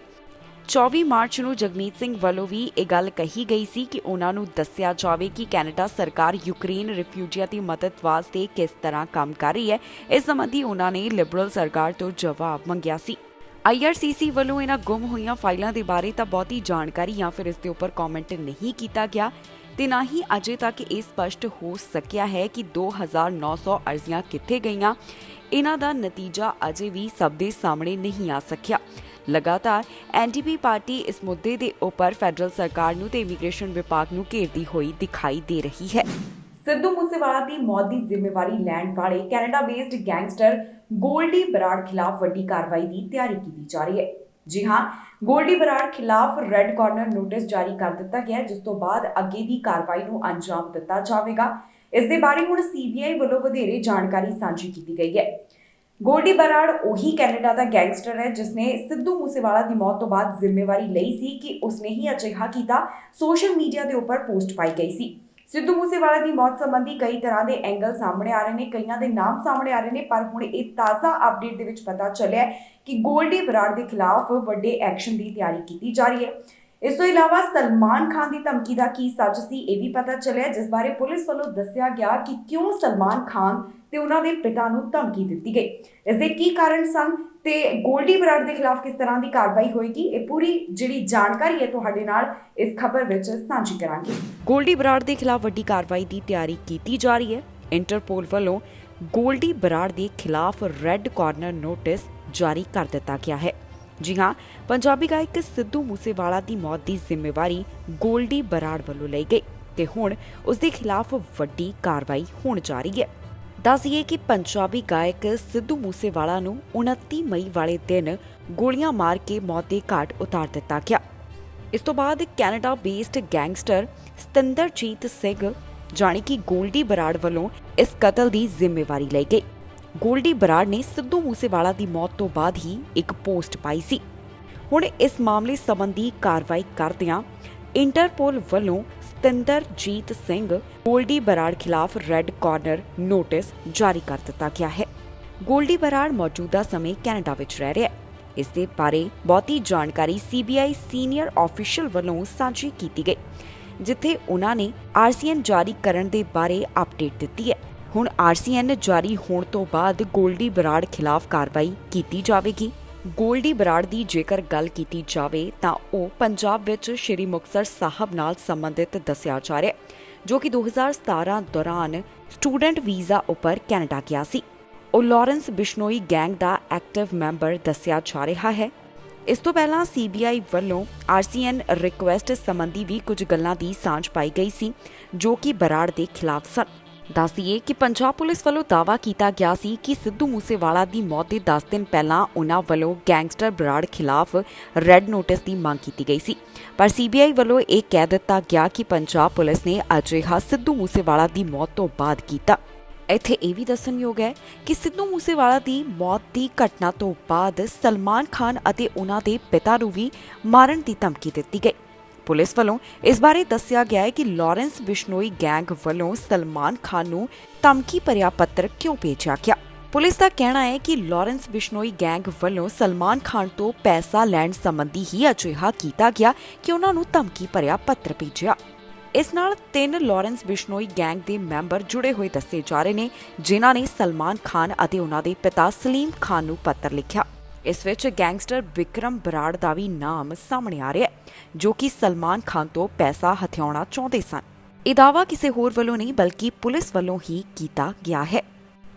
24 ਮਾਰਚ ਨੂੰ ਜਗਮੀਤ ਸਿੰਘ ਵੱਲੋਂ ਵੀ ਇਹ ਗੱਲ ਕਹੀ ਗਈ ਸੀ ਕਿ ਉਹਨਾਂ ਨੂੰ ਦੱਸਿਆ ਜਾਵੇ ਕਿ ਕੈਨੇਡਾ ਸਰਕਾਰ ਯੂਕਰੇਨ ਰਿਫਿਊਜੀਆਂ ਦੀ ਮਦਦ ਵਾਸਤੇ ਕਿਸ ਤਰ੍ਹਾਂ ਕੰਮ ਕਰ ਰਹੀ ਹੈ। ਇਸ ਸੰਬੰਧੀ ਉਹਨਾਂ ਨੇ ਲਿਬਰਲ ਸਰਕਾਰ ਤੋਂ ਜਵਾਬ ਮੰਗਿਆ ਸੀ। IRCC ਵੱਲੋਂ ਇਹਨਾਂ ਗੁੰਮ ਹੋਈਆਂ ਫਾਈਲਾਂ ਦੇ ਬਾਰੇ ਤਾਂ ਬਹੁਤੀ ਜਾਣਕਾਰੀ ਜਾਂ ਫਿਰ ਇਸ ਦੇ ਉੱਪਰ ਕਮੈਂਟ ਨਹੀਂ ਕੀਤਾ ਗਿਆ ਤੇ ਨਾ ਹੀ ਅਜੇ ਤੱਕ ਇਹ ਸਪਸ਼ਟ ਹੋ ਸਕਿਆ ਹੈ ਕਿ 2900 ਅਰਜ਼ੀਆਂ ਕਿੱਥੇ ਗਈਆਂ। ਇਹਨਾਂ ਦਾ ਨਤੀਜਾ ਅਜੇ ਵੀ ਸਭ ਦੇ ਸਾਹਮਣੇ ਨਹੀਂ ਆ ਸਕਿਆ। ਲਗਾਤਾਰ ਐਨਡੀਪੀ ਪਾਰਟੀ ਇਸ ਮੁੱਦੇ ਦੇ ਉੱਪਰ ਫੈਡਰਲ ਸਰਕਾਰ ਨੂੰ ਤੇ ਇਮੀਗ੍ਰੇਸ਼ਨ ਵਿਭਾਗ ਨੂੰ ਘੇਰਦੀ ਹੋਈ ਦਿਖਾਈ ਦੇ ਰਹੀ ਹੈ। ਸਿੱਧੂ ਮੂਸੇਵਾਲਾ ਦੀ ਮੌਤ ਦੀ ਜ਼ਿੰਮੇਵਾਰੀ ਲੈਣ ਵਾਲੇ Canada based gangster Goldy Brar ਖਿਲਾਫ ਵੱਡੀ ਕਾਰਵਾਈ ਦੀ ਤਿਆਰੀ ਕੀਤੀ ਜਾ ਰਹੀ ਹੈ। ਜੀ ਹਾਂ, ਗੋਲਡੀ ਬਰਾੜ ਖਿਲਾਫ ਰੈੱਡ ਕਾਰਨਰ ਨੋਟਿਸ ਜਾਰੀ ਕਰ ਦਿੱਤਾ ਗਿਆ, ਜਿਸ ਤੋਂ ਬਾਅਦ ਅੱਗੇ ਦੀ ਕਾਰਵਾਈ ਨੂੰ ਅੰਜਾਮ ਦਿੱਤਾ ਜਾਵੇਗਾ। ਇਸ ਦੇ ਬਾਰੇ ਹੁਣ ਸੀਬੀਆਈ ਵੱਲੋਂ ਵਧੇਰੇ ਜਾਣਕਾਰੀ ਸਾਂਝੀ ਕੀਤੀ ਗਈ ਹੈ। ਗੋਲਡੀ ਬਰਾੜ ਉਹੀ ਕੈਨੇਡਾ ਦਾ ਗੈਂਗਸਟਰ ਹੈ ਜਿਸਨੇ ਸਿੱਧੂ ਮੂਸੇਵਾਲਾ ਦੀ ਮੌਤ ਤੋਂ ਬਾਅਦ ਜ਼ਿੰਮੇਵਾਰੀ ਲਈ ਸੀ ਕਿ ਉਸਨੇ ਹੀ ਅਜਿਹਾ ਕੀਤਾ। ਸੋਸ਼ਲ ਮੀਡੀਆ ਦੇ ਉੱਪਰ ਪੋਸਟ ਪਾਈ ਗਈ ਸੀ। ਸਿੱਧੂ ਮੂਸੇਵਾਲਾ ਦੀ ਮੌਤ ਸੰਬੰਧੀ ਕਈ ਤਰ੍ਹਾਂ ਦੇ ਐਂਗਲ ਸਾਹਮਣੇ ਆ ਰਹੇ ਨੇ, ਕਈਆਂ ਦੇ ਨਾਮ ਸਾਹਮਣੇ ਆ ਰਹੇ ਨੇ, ਪਰ ਹੁਣ ਇਹ ਤਾਜ਼ਾ ਅਪਡੇਟ ਦੇ ਵਿੱਚ ਪਤਾ ਚੱਲਿਆ ਕਿ ਗੋਲਡੀ ਬਰਾੜ ਦੇ ਖਿਲਾਫ ਵੱਡੇ ਐਕਸ਼ਨ ਦੀ ਤਿਆਰੀ ਕੀਤੀ ਜਾ ਰਹੀ ਹੈ। ਇਸ ਤੋਂ ਇਲਾਵਾ ਸਲਮਾਨ ਖਾਨ ਦੀ ਧਮਕੀ ਦਾ ਕੀ ਸੱਚ ਸੀ, ਇਹ ਵੀ ਪਤਾ ਚੱਲਿਆ, ਜਿਸ ਬਾਰੇ ਪੁਲਿਸ ਵੱਲੋਂ ਦੱਸਿਆ ਗਿਆ ਕਿ ਕਿਉਂ ਸਲਮਾਨ ਖਾਨ ਤੇ ਉਹਨਾਂ ਦੇ ਪਿਤਾ ਨੂੰ ਧਮਕੀ ਦਿੱਤੀ ਗਈ, ਇਸ ਦੇ ਕੀ ਕਾਰਨ ਸਨ ਤੇ ਗੋਲਡੀ ਬਰਾੜ ਦੇ ਖਿਲਾਫ ਕਿਸ ਤਰ੍ਹਾਂ ਦੀ ਕਾਰਵਾਈ ਹੋਏਗੀ। ਇਹ ਪੂਰੀ ਜਿਹੜੀ ਜਾਣਕਾਰੀ ਹੈ ਤੁਹਾਡੇ ਨਾਲ ਇਸ ਖਬਰ ਵਿੱਚ ਸਾਂਝੀ ਕਰਾਂਗੇ। ਗੋਲਡੀ ਬਰਾੜ ਦੇ ਖਿਲਾਫ ਵੱਡੀ ਕਾਰਵਾਈ ਦੀ ਤਿਆਰੀ ਕੀਤੀ ਜਾ ਰਹੀ ਹੈ। ਇੰਟਰਪੋਲ ਵੱਲੋਂ ਗੋਲਡੀ ਬਰਾੜ ਦੇ ਖਿਲਾਫ ਰੈੱਡ ਕਾਰਨਰ ਨੋਟਿਸ ਜਾਰੀ ਕਰ ਦਿੱਤਾ ਗਿਆ ਹੈ। ਜੀ ਹਾਂ, ਪੰਜਾਬੀ ਗਾਇਕ ਸਿੱਧੂ ਮੂਸੇਵਾਲਾ ਦੀ ਮੌਤ ਦੀ ਜ਼ਿੰਮੇਵਾਰੀ ਗੋਲਡੀ ਬਰਾੜ ਵੱਲੋਂ ਲਈ ਗਈ ਤੇ ਹੁਣ ਉਸ ਦੇ ਖਿਲਾਫ ਵੱਡੀ ਕਾਰਵਾਈ ਹੋਣ ਜਾ ਰਹੀ ਹੈ। ਦੱਸੀਏ ਕਿ ਪੰਜਾਬੀ ਗਾਇਕ ਸਿੱਧੂ ਮੂਸੇਵਾਲਾ ਨੂੰ 29 ਮਈ ਵਾਲੇ ਦਿਨ ਗੋਲੀਆਂ ਮਾਰ ਕੇ ਮੌਤ ਦੇ ਘਾਟ ਉਤਾਰ ਦਿੱਤਾ ਗਿਆ। ਇਸ ਤੋਂ ਬਾਅਦ Canada based gangster Satinderjit Singh ਜਾਣੀ ਕਿ ਗੋਲਡੀ ਬਰਾੜ ਵੱਲੋਂ ਇਸ ਕਤਲ ਦੀ ਜ਼ਿੰਮੇਵਾਰੀ ਲਈ ਗਈ। ਗੋਲਡੀ ਬਰਾੜ ਨੇ ਸਿੱਧੂ ਮੂਸੇਵਾਲਾ ਦੀ ਮੌਤ ਤੋਂ ਬਾਅਦ ਹੀ ਇੱਕ ਪੋਸਟ ਪਾਈ ਸੀ। ਹੁਣ ਇਸ ਮਾਮਲੇ ਸੰਬੰਧੀ ਕਾਰਵਾਈ ਕਰਦਿਆਂ ਇੰਟਰਪੋਲ ਵੱਲੋਂ ਸਤਿੰਦਰਜੀਤ ਸਿੰਘ ਗੋਲਡੀ ਬਰਾੜ ਖਿਲਾਫ ਰੈੱਡ ਕਾਰਨਰ ਨੋਟਿਸ ਜਾਰੀ ਕਰ ਦਿੱਤਾ ਗਿਆ ਹੈ। ਗੋਲਡੀ ਬਰਾੜ ਮੌਜੂਦਾ ਸਮੇਂ ਕੈਨੇਡਾ ਵਿੱਚ ਰਹਿ ਰਿਹਾ ਹੈ। ਇਸ ਦੇ ਬਾਰੇ ਬਹੁਤੀ ਜਾਣਕਾਰੀ ਸੀਬੀਆਈ ਸੀਨੀਅਰ ਆਫੀਸ਼ੀਅਲ ਵੱਲੋਂ ਸਾਂਝੀ ਕੀਤੀ ਗਈ, ਜਿੱਥੇ ਉਹਨਾਂ ਨੇ ਆਰਸੀਐਨ ਜਾਰੀ ਕਰਨ ਦੇ ਬਾਰੇ ਅਪਡੇਟ ਦਿੱਤੀ ਹੈ। ਹੁਣ ਆਰਸੀਐਨ ਜਾਰੀ ਹੋਣ ਤੋਂ ਬਾਅਦ ਗੋਲਡੀ ਬਰਾੜ ਖਿਲਾਫ ਕਾਰਵਾਈ ਕੀਤੀ ਜਾਵੇਗੀ। ਗੋਲਡੀ ਬਰਾੜ ਦੀ ਜੇਕਰ ਗੱਲ ਕੀਤੀ ਜਾਵੇ ਤਾਂ ਉਹ ਪੰਜਾਬ ਵਿੱਚ ਸ਼੍ਰੀ ਮੁਕਤਸਰ ਸਾਹਿਬ ਨਾਲ ਸੰਬੰਧਿਤ ਦੱਸਿਆ ਜਾ ਰਿਹਾ, ਜੋ ਕਿ 2017 ਦੌਰਾਨ ਸਟੂਡੈਂਟ ਵੀਜ਼ਾ ਉੱਪਰ ਕੈਨੇਡਾ ਗਿਆ ਸੀ। ਉਹ ਲਾਰੈਂਸ ਬਿਸ਼ਨੋਈ ਗੈਂਗ ਦਾ ਐਕਟਿਵ ਮੈਂਬਰ ਦੱਸਿਆ ਜਾ ਰਿਹਾ ਹੈ। ਇਸ ਤੋਂ ਪਹਿਲਾਂ ਸੀਬੀਆਈ ਵੱਲੋਂ ਆਰਸੀਐਨ ਰਿਕੁਐਸਟ ਸੰਬੰਧੀ ਵੀ ਕੁਝ ਗੱਲਾਂ ਦੀ ਸਾਂਝ ਪਾਈ ਗਈ ਸੀ, ਜੋ ਕਿ ਬਰਾੜ ਦੇ ਖਿਲਾਫ ਸਨ। ਦੱਸੀਏ ਕਿ ਪੰਜਾਬ ਪੁਲਿਸ ਵੱਲੋਂ ਦਾਅਵਾ ਕੀਤਾ ਗਿਆ ਸੀ ਕਿ ਸਿੱਧੂ ਮੂਸੇਵਾਲਾ ਦੀ ਮੌਤ ਦੇ 10 ਦਿਨ ਪਹਿਲਾਂ ਉਨ੍ਹਾਂ ਵੱਲੋਂ ਗੈਂਗਸਟਰ ਬਰਾੜ ਖਿਲਾਫ ਰੈੱਡ ਨੋਟਿਸ ਦੀ ਮੰਗ ਕੀਤੀ ਗਈ ਸੀ, ਪਰ ਸੀਬੀਆਈ ਵੱਲੋਂ ਇਹ ਕਹਿ ਦਿੱਤਾ ਗਿਆ ਕਿ ਪੰਜਾਬ ਪੁਲਿਸ ਨੇ ਅਜਿਹਾ ਸਿੱਧੂ ਮੂਸੇਵਾਲਾ ਦੀ ਮੌਤ ਤੋਂ ਬਾਅਦ ਕੀਤਾ। ਇੱਥੇ ਇਹ ਵੀ ਦੱਸਣਯੋਗ ਹੈ ਕਿ ਸਿੱਧੂ ਮੂਸੇਵਾਲਾ ਦੀ ਮੌਤ ਦੀ ਘਟਨਾ ਤੋਂ ਬਾਅਦ ਸਲਮਾਨ ਖਾਨ ਅਤੇ ਉਨ੍ਹਾਂ ਦੇ ਪਿਤਾ ਨੂੰ ਵੀ ਮਾਰਨ ਦੀ ਧਮਕੀ ਦਿੱਤੀ ਗਈ। ਪੁਲਿਸ ਵੱਲੋਂ ਇਸ ਬਾਰੇ ਦੱਸਿਆ ਗਿਆ ਹੈ ਕਿ ਲਾਰੈਂਸ ਬਿਸ਼ਨੋਈ ਗੈਂਗ ਵੱਲੋਂ ਸਲਮਾਨ ਖਾਨ ਨੂੰ ਧਮਕੀ ਭਰਿਆ ਪੱਤਰ ਕਿਉਂ ਭੇਜਿਆ ਗਿਆ। ਪੁਲਿਸ ਦਾ ਕਹਿਣਾ ਹੈ ਕਿ ਲਾਰੈਂਸ ਬਿਸ਼ਨੋਈ ਗੈਂਗ ਵੱਲੋਂ ਸਲਮਾਨ ਖਾਨ ਤੋਂ ਪੈਸਾ ਲੈਣ ਸੰਬੰਧੀ ਹੀ ਅਜਿਹਾ ਕੀਤਾ ਗਿਆ ਕਿ ਉਹਨਾਂ ਨੂੰ ਧਮਕੀ ਭਰਿਆ ਪੱਤਰ ਭੇਜਿਆ। ਇਸ ਨਾਲ 3 ਲਾਰੈਂਸ ਬਿਸ਼ਨੋਈ ਗੈਂਗ ਦੇ ਮੈਂਬਰ ਜੁੜੇ ਹੋਏ ਦੱਸੇ ਜਾ ਰਹੇ ਨੇ, ਜਿਨ੍ਹਾਂ ਨੇ ਸਲਮਾਨ ਖਾਨ ਅਤੇ ਉਹਨਾਂ ਦੇ ਪਿਤਾ ਸਲੀਮ ਖਾਨ ਨੂੰ ਪੱਤਰ ਲਿਖਿਆ। ਇਸ ਵਿੱਚ ਗੈਂਗਸਟਰ ਵਿਕਰਮ ਬਰਾੜ ਦਾ ਵੀ ਨਾਮ ਸਾਹਮਣੇ ਆ ਰਿਹਾ ਹੈ, ਜੋ ਕਿ ਸਲਮਾਨ ਖਾਨ ਤੋਂ ਪੈਸਾ ਹਥਿਆਉਣਾ ਚਾਹੁੰਦੇ ਸਨ। ਇਹ ਦਾਅਵਾ ਕਿਸੇ ਹੋਰ ਵੱਲੋਂ ਨਹੀਂ ਬਲਕਿ ਪੁਲਿਸ ਵੱਲੋਂ ਹੀ ਕੀਤਾ ਗਿਆ ਹੈ।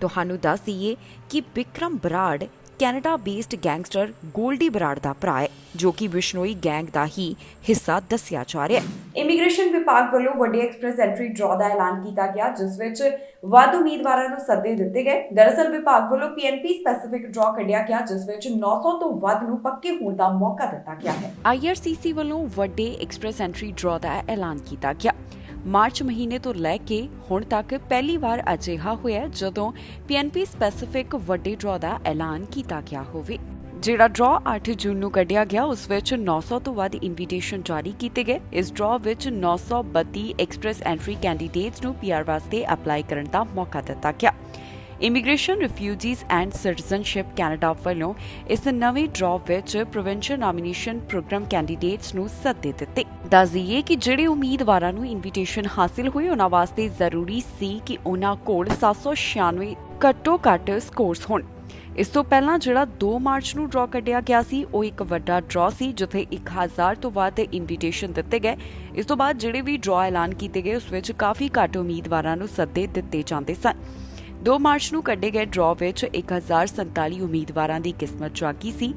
ਤੁਹਾਨੂੰ ਦੱਸ ਦਈਏ ਕਿ Vikram Brar Canada based gangster Goldy Brar ਦਾ ਭਰਾ ਹੈ, ਜੋ ਕਿ ਬਿਸ਼ਨੋਈ ਗੈਂਗ ਦਾ ਹੀ ਹਿੱਸਾ ਦੱਸਿਆ ਜਾ ਰਿਹਾ ਹੈ। ਇਮੀਗ੍ਰੇਸ਼ਨ ਵਿਭਾਗ ਵੱਲੋਂ ਵੱਡੇ ਐਕਸਪ੍ਰੈਸ ਐਂਟਰੀ ਡਰਾਅ ਦਾ ਐਲਾਨ ਕੀਤਾ ਗਿਆ, ਜਿਸ ਵਿੱਚ ਵੱਧ ਉਮੀਦਵਾਰਾਂ ਨੂੰ ਸੱਦੇ ਦਿੱਤੇ ਗਏ। ਦਰਅਸਲ ਵਿਭਾਗ ਵੱਲੋਂ ਪੀਐਨਪੀ ਸਪੈਸੀਫਿਕ ਡਰਾਅ ਕੱਢਿਆ ਗਿਆ, ਜਿਸ ਵਿੱਚ 900 ਤੋਂ ਵੱਧ ਨੂੰ ਪੱਕੇ ਹੋਣ ਦਾ ਮੌਕਾ ਦਿੱਤਾ ਗਿਆ ਹੈ। ਆਈਆਰਸੀਸੀ ਵੱਲੋਂ ਵੱਡੇ ਐਕਸਪ੍ਰੈਸ ਐਂਟਰੀ ਡਰਾਅ ਦਾ ਐਲਾਨ ਕੀਤਾ ਗਿਆ। ਮਾਰਚ ਮਹੀਨੇ ਤੋਂ ਲੈ ਕੇ ਹੁਣ ਤੱਕ ਪਹਿਲੀ ਵਾਰ ਅਜਿਹਾ ਹੋਇਆ ਜਦੋਂ ਪੀਐਨਪੀ ਸਪੈਸੀਫਿਕ ਵੱਡੇ ਡਰਾਅ ਦਾ ਐਲਾਨ ਕੀਤਾ ਗਿਆ ਹੋਵੇ। ਜਿਹੜਾ ਡਰਾਅ 8 ਜੂਨ ਨੂੰ ਕੱਢਿਆ ਗਿਆ, ਉਸ ਵਿੱਚ 900 ਤੋਂ ਵੱਧ ਇਨਵੀਟੇਸ਼ਨ ਜਾਰੀ ਕੀਤੇ ਗਏ। ਇਸ ਡਰਾਅ ਵਿੱਚ 932 ਐਕਸਪ੍ਰੈਸ ਐਂਟਰੀ ਕੈਂਡੀਡੇਟਸ ਨੂੰ ਪੀਆਰ ਵਾਸਤੇ ਅਪਲਾਈ ਕਰਨ ਦਾ ਮੌਕਾ ਦਿੱਤਾ ਗਿਆ। Immigration, refugees and citizenship Canada ਵੱਲੋਂ ਇਸ ਨਵੇਂ ਡਰਾਅ ਵਿੱਚ ਪ੍ਰੋਵਿੰਸ਼ੀਅਲ ਨੋਮੀਨੇਸ਼ਨ ਪ੍ਰੋਗਰਾਮ ਕੈਂਡੀਡੇਟਸ ਨੂੰ ਸੱਦੇ ਦਿੱਤੇ। ਦੱਸ ਦਈਏ ਕਿ ਜਿਹੜੇ ਉਮੀਦਵਾਰਾਂ ਨੂੰ ਇਨਵੀਟੇਸ਼ਨ ਹਾਸਿਲ ਹੋਈ, ਉਹਨਾਂ ਵਾਸਤੇ ਜ਼ਰੂਰੀ ਸੀ ਕਿ ਉਹਨਾਂ ਕੋਲ 796 ਘੱਟੋ ਘੱਟ ਸਕੋਰਸ ਹੋਣ। ਇਸ ਤੋਂ ਪਹਿਲਾਂ ਜਿਹੜਾ 2 ਮਾਰਚ ਨੂੰ ਡਰਾਅ ਕੱਢਿਆ ਗਿਆ ਸੀ, ਉਹ ਇੱਕ ਵੱਡਾ ਡਰਾਅ ਸੀ ਜਿੱਥੇ 1000 ਤੋਂ ਵੱਧ ਇਨਵੀਟੇਸ਼ਨ ਦਿੱਤੇ ਗਏ। ਇਸ ਤੋਂ ਬਾਅਦ ਜਿਹੜੇ ਵੀ ਡਰਾਅ ਐਲਾਨ ਕੀਤੇ ਗਏ, ਉਸ ਵਿੱਚ ਕਾਫੀ ਘੱਟ ਉਮੀਦਵਾਰਾਂ ਨੂੰ ਸੱਦੇ ਦਿੱਤੇ ਜਾਂਦੇ ਸਨ। 2 ਮਾਰਚ ਨੂੰ ਕੱਢੇ ਗਏ ਡਰਾਅ ਵਿੱਚ 1047 ਉਮੀਦਵਾਰਾਂ ਦੀ ਕਿਸਮਤ ਜਾਗੀ ਸੀ।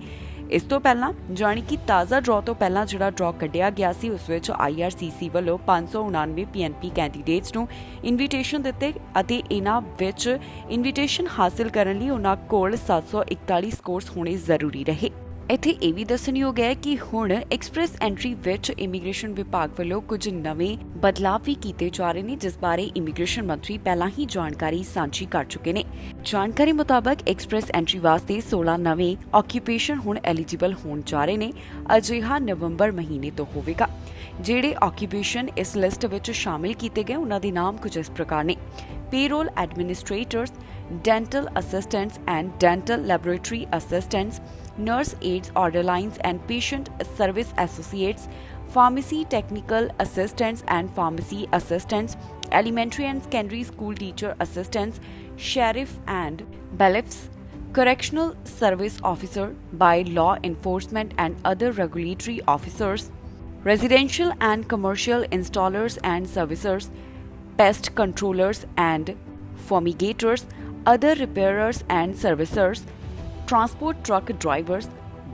ਇਸ ਤੋਂ ਪਹਿਲਾਂ ਜਾਣੀ ਕਿ ਤਾਜ਼ਾ ਡਰਾਅ ਤੋਂ ਪਹਿਲਾਂ ਜਿਹੜਾ ਡਰਾਅ ਕੱਢਿਆ ਗਿਆ ਸੀ ਉਸ ਵਿੱਚ IRCC ਵੱਲੋਂ 599 PNP ਕੈਂਡੀਡੇਟਸ ਨੂੰ ਇਨਵੀਟੇਸ਼ਨ ਦਿੱਤੇ ਅਤੇ ਇਹਨਾਂ ਵਿੱਚ ਇਨਵੀਟੇਸ਼ਨ ਹਾਸਲ ਕਰਨ ਲਈ ਉਹਨਾਂ ਕੋਲ 741 ਸਕੋਰਸ ਹੋਣੇ ਜ਼ਰੂਰੀ ਰਹੇ। ਇੱਥੇ ਇਹ ਵੀ ਦੱਸਣਯੋਗ ਹੈ ਕਿ ਹੁਣ ਐਕਸਪ੍ਰੈਸ ਐਂਟਰੀ ਵਿੱਚ ਇਮੀਗ੍ਰੇਸ਼ਨ ਵਿਭਾਗ ਵੱਲੋਂ ਕੁਝ ਨਵੇਂ ਬਦਲਾਅ ਵੀ ਕੀਤੇ ਜਾ ਰਹੇ ਨੇ, ਜਿਸ ਬਾਰੇ ਇਮੀਗ੍ਰੇਸ਼ਨ ਮੰਤਰੀ ਪਹਿਲਾਂ ਹੀ ਜਾਣਕਾਰੀ ਸਾਂਝੀ ਕਰ ਚੁੱਕੇ ਨੇ। ਜਾਣਕਾਰੀ ਮੁਤਾਬਕ ਐਕਸਪ੍ਰੈਸ ਐਂਟਰੀ ਵਾਸਤੇ 16 ਨਵੇਂ ਆਕਿਊਪੇਸ਼ਨ ਹੁਣ ਐਲੀਜੀਬਲ ਹੋਣ ਜਾ ਰਹੇ ਨੇ। ਅਜਿਹਾ ਨਵੰਬਰ ਮਹੀਨੇ ਤੋਂ ਹੋਵੇਗਾ। ਜਿਹੜੇ ਆਕਿਊਪੇਸ਼ਨ ਇਸ ਲਿਸਟ ਵਿੱਚ ਸ਼ਾਮਿਲ ਕੀਤੇ ਗਏ ਉਹਨਾਂ ਦੇ ਨਾਮ ਕੁਝ ਇਸ ਪ੍ਰਕਾਰ ਨੇ: payroll administrators, dental assistants and dental laboratory assistants, nurse aides, order lines and patient service associates, pharmacy technical assistants and pharmacy assistants, elementary and secondary school teacher assistants, sheriff and bailiffs, correctional service officer, by law enforcement and other regulatory officers, residential and commercial installers and servicers, pest controllers and fumigators, other repairers and servicers, transport truck drivers,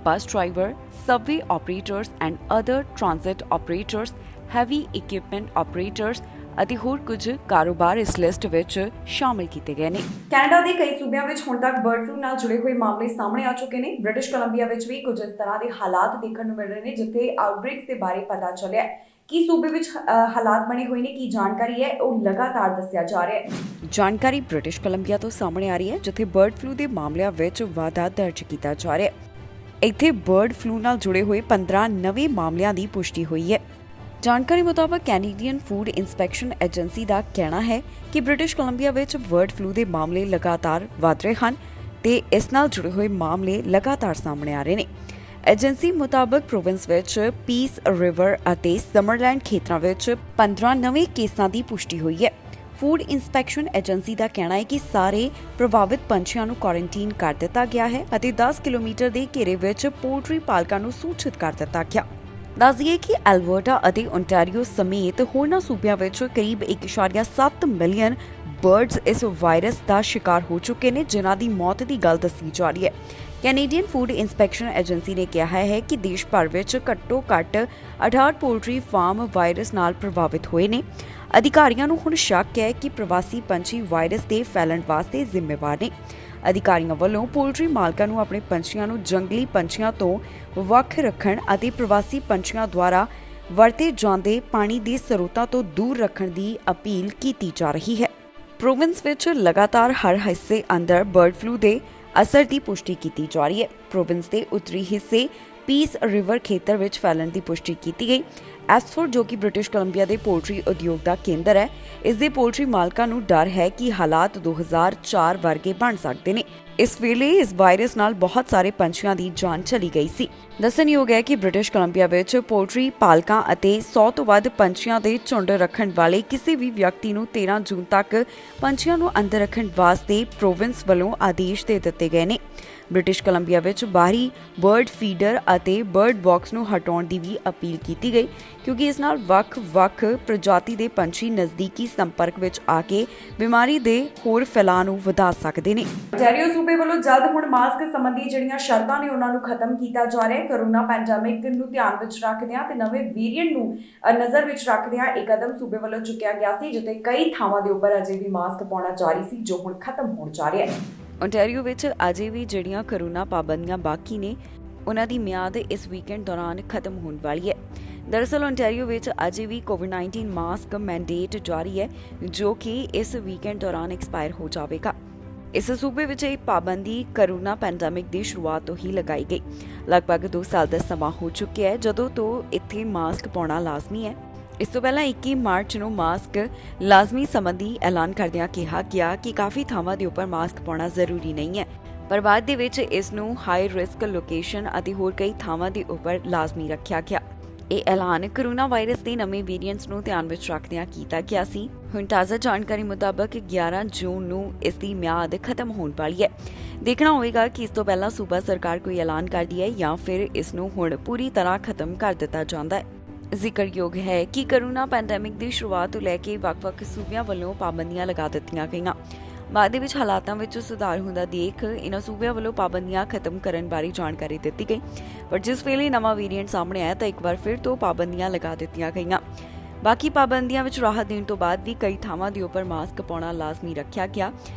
bus driver, subway operators and other transit operators, heavy equipment operators ਅਤੇ ਹੋਰ ਕੁਝ ਕਾਰੋਬਾਰ ਇਸ list ਵਿੱਚ ਸ਼ਾਮਿਲ ਕੀਤੇ ਗਏ ਨੇ। ਕੈਨੇਡਾ ਦੇ ਕਈ ਸੂਬਿਆਂ ਵਿੱਚ ਹੁਣ ਤੱਕ ਬਰਡ ਫਲੂ ਨਾਲ ਜੁੜੇ ਹੋਏ ਮਾਮਲੇ ਸਾਹਮਣੇ ਆ ਚੁੱਕੇ ਨੇ। ਬ੍ਰਿਟਿਸ਼ ਕੋਲੰਬੀਆ ਵਿੱਚ ਵੀ ਕੁਝ ਇਸ ਤਰ੍ਹਾਂ ਦੇ ਹਾਲਾਤ ਦੇਖਣ ਨੂੰ ਮਿਲ ਰਹੇ ਨੇ, ਜਿੱਥੇ ਆਊਟਬ੍ਰੇਕਸ ਦੇ ਬਾਰੇ ਪਤਾ ਚੱਲਿਆ। ਕੀ ਸੂਬੇ ਵਿੱਚ ਹਾਲਾਤ ਬਣੇ ਹੋਏ ਨੇ, ਕੀ ਜਾਣਕਾਰੀ ਹੈ, ਉਹ ਲਗਾਤਾਰ ਦੱਸਿਆ ਜਾ ਰਿਹਾ ਹੈ। ਜਾਣਕਾਰੀ ਬ੍ਰਿਟਿਸ਼ ਕੋਲੰਬੀਆ ਤੋਂ ਸਾਹਮਣੇ ਆ ਰਹੀ ਹੈ, ਜਿੱਥੇ ਬਰਡ ਫਲੂ ਦੇ ਮਾਮਲਿਆਂ ਵਿੱਚ ਵਾਧਾ ਦਰਜ ਕੀਤਾ ਜਾ ਰਿਹਾ ਹੈ। ਇੱਥੇ ਬਰਡ ਫਲੂ ਨਾਲ ਜੁੜੇ ਹੋਏ 15 ਨਵੇਂ ਮਾਮਲਿਆਂ ਦੀ ਪੁਸ਼ਟੀ ਹੋਈ ਹੈ। ਜਾਣਕਾਰੀ ਮੁਤਾਬਕ ਕੈਨੇਡੀਅਨ ਫੂਡ ਇੰਸਪੈਕਸ਼ਨ ਏਜੰਸੀ ਦਾ ਕਹਿਣਾ ਹੈ ਕਿ ਬ੍ਰਿਟਿਸ਼ ਕੋਲੰਬੀਆ ਵਿੱਚ ਬਰਡ ਫਲੂ ਦੇ ਮਾਮਲੇ ਲਗਾਤਾਰ ਵਧ ਰਹੇ ਹਨ ਤੇ ਇਸ ਨਾਲ ਜੁੜੇ ਹੋਏ ਮਾਮਲੇ ਲਗਾਤਾਰ ਸਾਹਮਣੇ ਆ ਰਹੇ ਨੇ। ਏਜੰਸੀ ਮੁਤਾਬਕ ਪ੍ਰੋਵਿੰਸ ਵਿੱਚ ਪੀਸ ਰਿਵਰ ਅਤੇ ਸਮਰਲੈਂਡ ਖੇਤਰਾਂ ਵਿੱਚ 15 ਨਵੇਂ ਕੇਸਾਂ ਦੀ ਪੁਸ਼ਟੀ ਹੋਈ ਹੈ। ਫੂਡ ਇੰਸਪੈਕਸ਼ਨ ਏਜੰਸੀ ਦਾ ਕਹਿਣਾ ਹੈ ਕਿ ਸਾਰੇ ਪ੍ਰਭਾਵਿਤ ਪੰਛੀਆਂ ਨੂੰ ਕੁਆਰੰਟਾਈਨ ਕਰ ਦਿੱਤਾ ਗਿਆ ਹੈ ਅਤੇ 10 ਕਿਲੋਮੀਟਰ ਦੇ ਘੇਰੇ ਵਿੱਚ ਪੋਲਟਰੀ ਪਾਲਕਾਂ ਨੂੰ ਸੂਚਿਤ ਕਰ ਦਿੱਤਾ ਗਿਆ। ਦੱਸ ਦਈਏ ਕਿ ਐਲਬਰਟਾ ਅਤੇ ਓਨਟਾਰੀਓ ਸਮੇਤ ਹੋਰਨਾਂ ਸੂਬਿਆਂ ਵਿੱਚ ਕਰੀਬ 1.7 ਮਿਲੀਅਨ ਬਰਡਸ ਇਸ ਵਾਇਰਸ ਦਾ ਸ਼ਿਕਾਰ ਹੋ ਚੁੱਕੇ ਨੇ, ਜਿਨ੍ਹਾਂ ਦੀ ਮੌਤ ਦੀ ਗੱਲ ਦੱਸੀ ਜਾ ਰਹੀ ਹੈ। ਕੈਨੇਡੀਅਨ ਫੂਡ ਇੰਸਪੈਕਸ਼ਨ ਏਜੰਸੀ ਨੇ ਕਿਹਾ ਹੈ ਕਿ ਦੇਸ਼ ਭਰ ਵਿੱਚ ਘੱਟੋ-ਘੱਟ 68 ਪੋਲਟਰੀ ਫਾਰਮ ਵਾਇਰਸ ਨਾਲ ਪ੍ਰਭਾਵਿਤ ਹੋਏ ਨੇ। ਅਧਿਕਾਰੀਆਂ ਨੂੰ ਹੁਣ ਸ਼ੱਕ ਹੈ ਕਿ ਪ੍ਰਵਾਸੀ ਪੰਛੀ ਵਾਇਰਸ ਦੇ ਫੈਲਣ ਵਾਸਤੇ ਜ਼ਿੰਮੇਵਾਰ ਨੇ। ਅਧਿਕਾਰੀਆਂ ਵੱਲੋਂ ਪੋਲਟਰੀ ਮਾਲਕਾਂ ਨੂੰ ਆਪਣੇ ਪੰਛੀਆਂ ਨੂੰ ਜੰਗਲੀ ਪੰਛੀਆਂ ਤੋਂ ਵੱਖ ਰੱਖਣ ਅਤੇ ਪ੍ਰਵਾਸੀ ਪੰਛੀਆਂ ਦੁਆਰਾ ਵਰਤੇ ਜਾਂਦੇ ਪਾਣੀ ਦੇ ਸਰੋਤਾਂ ਤੋਂ ਦੂਰ ਰੱਖਣ ਦੀ ਅਪੀਲ ਕੀਤੀ ਜਾ ਰਹੀ ਹੈ। ਪ੍ਰੋਵਿੰਸ ਵਿੱਚ ਲਗਾਤਾਰ ਹਰ ਹਿੱਸੇ ਅੰਦਰ ਬਰਡ ਫਲੂ ਦੇ ਅਸਰ ਦੀ ਪੁਸ਼ਟੀ ਕੀਤੀ ਜਾ ਰਹੀ ਹੈ। ਪ੍ਰੋਵਿੰਸ ਦੇ ਉੱਤਰੀ ਹਿੱਸੇ ਪੀਸ ਰਿਵਰ ਖੇਤਰ ਵਿੱਚ ਫੈਲਣ ਦੀ ਪੁਸ਼ਟੀ ਕੀਤੀ ਗਈ। ਐਸਫੋਰਡ, ਜੋ ਕਿ ਬ੍ਰਿਟਿਸ਼ ਕੋਲੰਬੀਆ ਦੇ ਪੋਲਟਰੀ ਉਦਯੋਗ ਦਾ ਕੇਂਦਰ ਹੈ, ਇਸ ਦੇ ਪੋਲਟਰੀ ਮਾਲਕਾਂ ਨੂੰ ਡਰ ਹੈ ਕਿ ਹਾਲਾਤ 2004 ਵਰਗੇ ਬਣ ਸਕਦੇ ਨੇ। ਇਸ ਵੇਲੇ ਇਸ ਵਾਇਰਸ ਨਾਲ ਬਹੁਤ ਸਾਰੇ ਪੰਛੀਆਂ ਦੀ ਜਾਨ ਚਲੀ ਗਈ ਸੀ। ਦੱਸਣਯੋਗ ਹੈ ਕਿ ਬ੍ਰਿਟਿਸ਼ ਕੋਲੰਬੀਆ ਵਿੱਚ ਪੋਲਟਰੀ ਪਾਲਕਾਂ ਅਤੇ 100 ਤੋਂ ਵੱਧ ਪੰਛੀਆਂ ਦੇ ਝੁੰਡ ਰੱਖਣ ਵਾਲੇ ਕਿਸੇ ਵੀ ਵਿਅਕਤੀ ਨੂੰ 13 ਜੂਨ ਤੱਕ ਪੰਛੀਆਂ ਨੂੰ ਅੰਦਰ ਰੱਖਣ ਵਾਸਤੇ ਪ੍ਰੋਵਿੰਸ ਵੱਲੋਂ ਆਦੇਸ਼ ਦੇ ਦਿੱਤੇ ਗਏ ਨੇ। ਬ੍ਰਿਟਿਸ਼ ਕੋਲੰਬੀਆ ਵਿੱਚ ਬਾਹਰੀ ਬਰਡ ਫੀਡਰ ਅਤੇ ਬਰਡ ਬਾਕਸ ਨੂੰ ਹਟਾਉਣ ਦੀ ਵੀ ਅਪੀਲ ਕੀਤੀ ਗਈ, ਕਿਉਂਕਿ ਇਸ ਨਾਲ ਵੱਖ-ਵੱਖ ਪ੍ਰਜਾਤੀ ਦੇ ਪੰਛੀ ਨਜ਼ਦੀਕੀ ਸੰਪਰਕ ਵਿੱਚ ਆ ਕੇ ਬਿਮਾਰੀ ਦੇ ਹੋਰ ਫੈਲਾਅ ਨੂੰ ਵਧਾ ਸਕਦੇ ਨੇ। ਓਨਟਾਰੀਓ ਸੂਬੇ ਵੱਲੋਂ ਜਲਦ ਹੁਣ ਮਾਸਕ ਸੰਬੰਧੀ ਜਿਹੜੀਆਂ ਸ਼ਰਤਾਂ ਨੇ ਉਹਨਾਂ ਨੂੰ ਖਤਮ ਕੀਤਾ ਜਾ ਰਿਹਾ ਹੈ। ਕੋਰੋਨਾ ਪੈਂਡੈਮਿਕ ਨੂੰ ਧਿਆਨ ਵਿੱਚ ਰੱਖਦਿਆਂ ਤੇ ਨਵੇਂ ਵੇਰੀਐਂਟ ਨੂੰ ਨਜ਼ਰ ਵਿੱਚ ਰੱਖਦਿਆਂ ਇਹ ਕਦਮ ਸੂਬੇ ਵੱਲੋਂ ਚੁੱਕਿਆ ਗਿਆ ਸੀ, ਜਿੱਥੇ ਕਈ ਥਾਵਾਂ ਦੇ ਉੱਪਰ ਅਜੇ ਵੀ ਮਾਸਕ ਪਾਉਣਾ ਜਾਰੀ ਸੀ, ਜੋ ਹੁਣ ਖਤਮ ਹੋਣ ਜਾ ਰਿਹਾ ਹੈ। ਓਨਟਾਰੀਓ ਵਿੱਚ ਅਜੇ ਵੀ ਜਿਹੜੀਆਂ ਕੋਰੋਨਾ ਪਾਬੰਦੀਆਂ ਬਾਕੀ ਨੇ, ਉਹਨਾਂ ਦੀ ਮਿਆਦ ਇਸ ਵੀਕਐਂਡ ਦੌਰਾਨ ਖਤਮ ਹੋਣ ਵਾਲੀ ਹੈ। ਦਰਅਸਲ ਓਨਟਾਰੀਓ ਵਿੱਚ ਅਜੇ ਵੀ ਕੋਵਿਡ-19 ਮਾਸਕ ਮੈਂਡੇਟ ਜਾਰੀ ਹੈ, ਜੋ ਕਿ ਇਸ ਵੀਕਐਂਡ ਦੌਰਾਨ ਐਕਸਪਾਇਰ ਹੋ ਜਾਵੇਗਾ। ਇਸ ਸੂਬੇ ਵਿੱਚ ਇਹ ਪਾਬੰਦੀ ਕੋਰੋਨਾ ਪੈਂਡੈਮਿਕ ਦੀ ਸ਼ੁਰੂਆਤ ਤੋਂ ਹੀ ਲਗਾਈ ਗਈ। ਲਗਭਗ 2 ਸਾਲ ਦਾ ਸਮਾਂ ਹੋ ਚੁੱਕਿਆ ਹੈ ਜਦੋਂ ਤੋਂ ਇੱਥੇ ਮਾਸਕ ਪਾਉਣਾ ਲਾਜ਼ਮੀ ਹੈ। ਇਸ ਤੋਂ ਪਹਿਲਾਂ 21 ਮਾਰਚ ਨੂੰ ਮਾਸਕ ਲਾਜ਼ਮੀ ਸੰਬੰਧੀ ਐਲਾਨ ਕਰਦਿਆਂ ਕਿਹਾ ਗਿਆ ਕਿ ਕਾਫੀ ਥਾਵਾਂ ਦੇ ਉੱਪਰ ਮਾਸਕ ਪਾਉਣਾ ਜ਼ਰੂਰੀ ਨਹੀਂ ਹੈ, ਪਰ ਬਾਅਦ ਦੇ ਵਿੱਚ ਇਸ ਨੂੰ ਹਾਈ ਰਿਸਕ ਲੋਕੇਸ਼ਨ ਅਤੇ ਹੋਰ ਕਈ ਥਾਵਾਂ ਦੇ ਉੱਪਰ ਲਾਜ਼ਮੀ ਰੱਖਿਆ ਗਿਆ। ਇਹ ਐਲਾਨ ਕੋਰੋਨਾ ਵਾਇਰਸ ਦੇ ਨਵੇਂ ਵੇਰੀਐਂਟਸ ਨੂੰ ਧਿਆਨ ਵਿੱਚ ਰੱਖਦਿਆਂ ਕੀਤਾ ਗਿਆ ਸੀ। ਹੁਣ ਤਾਜ਼ਾ ਜਾਣਕਾਰੀ ਮੁਤਾਬਕ 11 ਜੂਨ ਨੂੰ ਇਸ ਦੀ ਮਿਆਦ ਖਤਮ ਹੋਣ ਵਾਲੀ ਹੈ। ਦੇਖਣਾ ਹੋਵੇਗਾ ਕਿ ਇਸ ਤੋਂ ਪਹਿਲਾਂ ਸੂਬਾ ਸਰਕਾਰ ਕੋਈ ਐਲਾਨ ਕਰਦੀ ਹੈ ਜਾਂ ਫਿਰ ਇਸ ਨੂੰ ਹੁਣ ਪੂਰੀ ਤਰ੍ਹਾਂ ਖਤਮ ਕਰ ਦਿੱਤਾ ਜਾਂਦਾ ਹੈ। ਜ਼ਿਕਰਯੋਗ ਹੈ ਕਿ ਕੋਰੋਨਾ ਪੈਂਡੈਮਿਕ ਦੀ ਸ਼ੁਰੂਆਤ ਤੋਂ ਲੈ ਕੇ ਵੱਖ-ਵੱਖ ਸੂਬਿਆਂ ਵੱਲੋਂ ਪਾਬੰਦੀਆਂ ਲਗਾ ਦਿੱਤੀਆਂ ਗਈਆਂ। ਬਾਅਦ ਦੇ ਵਿੱਚ ਹਾਲਾਤਾਂ ਵਿੱਚ ਸੁਧਾਰ ਹੁੰਦਾ ਦੇਖ ਇਹਨਾਂ ਸੂਬਿਆਂ ਵੱਲੋਂ ਪਾਬੰਦੀਆਂ ਖਤਮ ਕਰਨ ਬਾਰੇ ਜਾਣਕਾਰੀ ਦਿੱਤੀ ਗਈ। ਪਰ ਜਿਸ ਵੇਲੇ ਨਵਾਂ ਵੇਰੀਐਂਟ ਸਾਹਮਣੇ ਆਇਆ ਤਾਂ ਇੱਕ ਵਾਰ ਫਿਰ ਤੋਂ ਪਾਬੰਦੀਆਂ ਲਗਾ ਦਿੱਤੀਆਂ ਗਈਆਂ। ਬਾਕੀ ਪਾਬੰਦੀਆਂ ਵਿੱਚ ਰਾਹਤ ਦੇਣ ਤੋਂ ਬਾਅਦ ਵੀ ਕਈ ਥਾਵਾਂ ਦੇ ਉੱਪਰ ਮਾਸਕ ਪਾਉਣਾ ਲਾਜ਼ਮੀ ਰੱਖਿਆ ਗਿਆ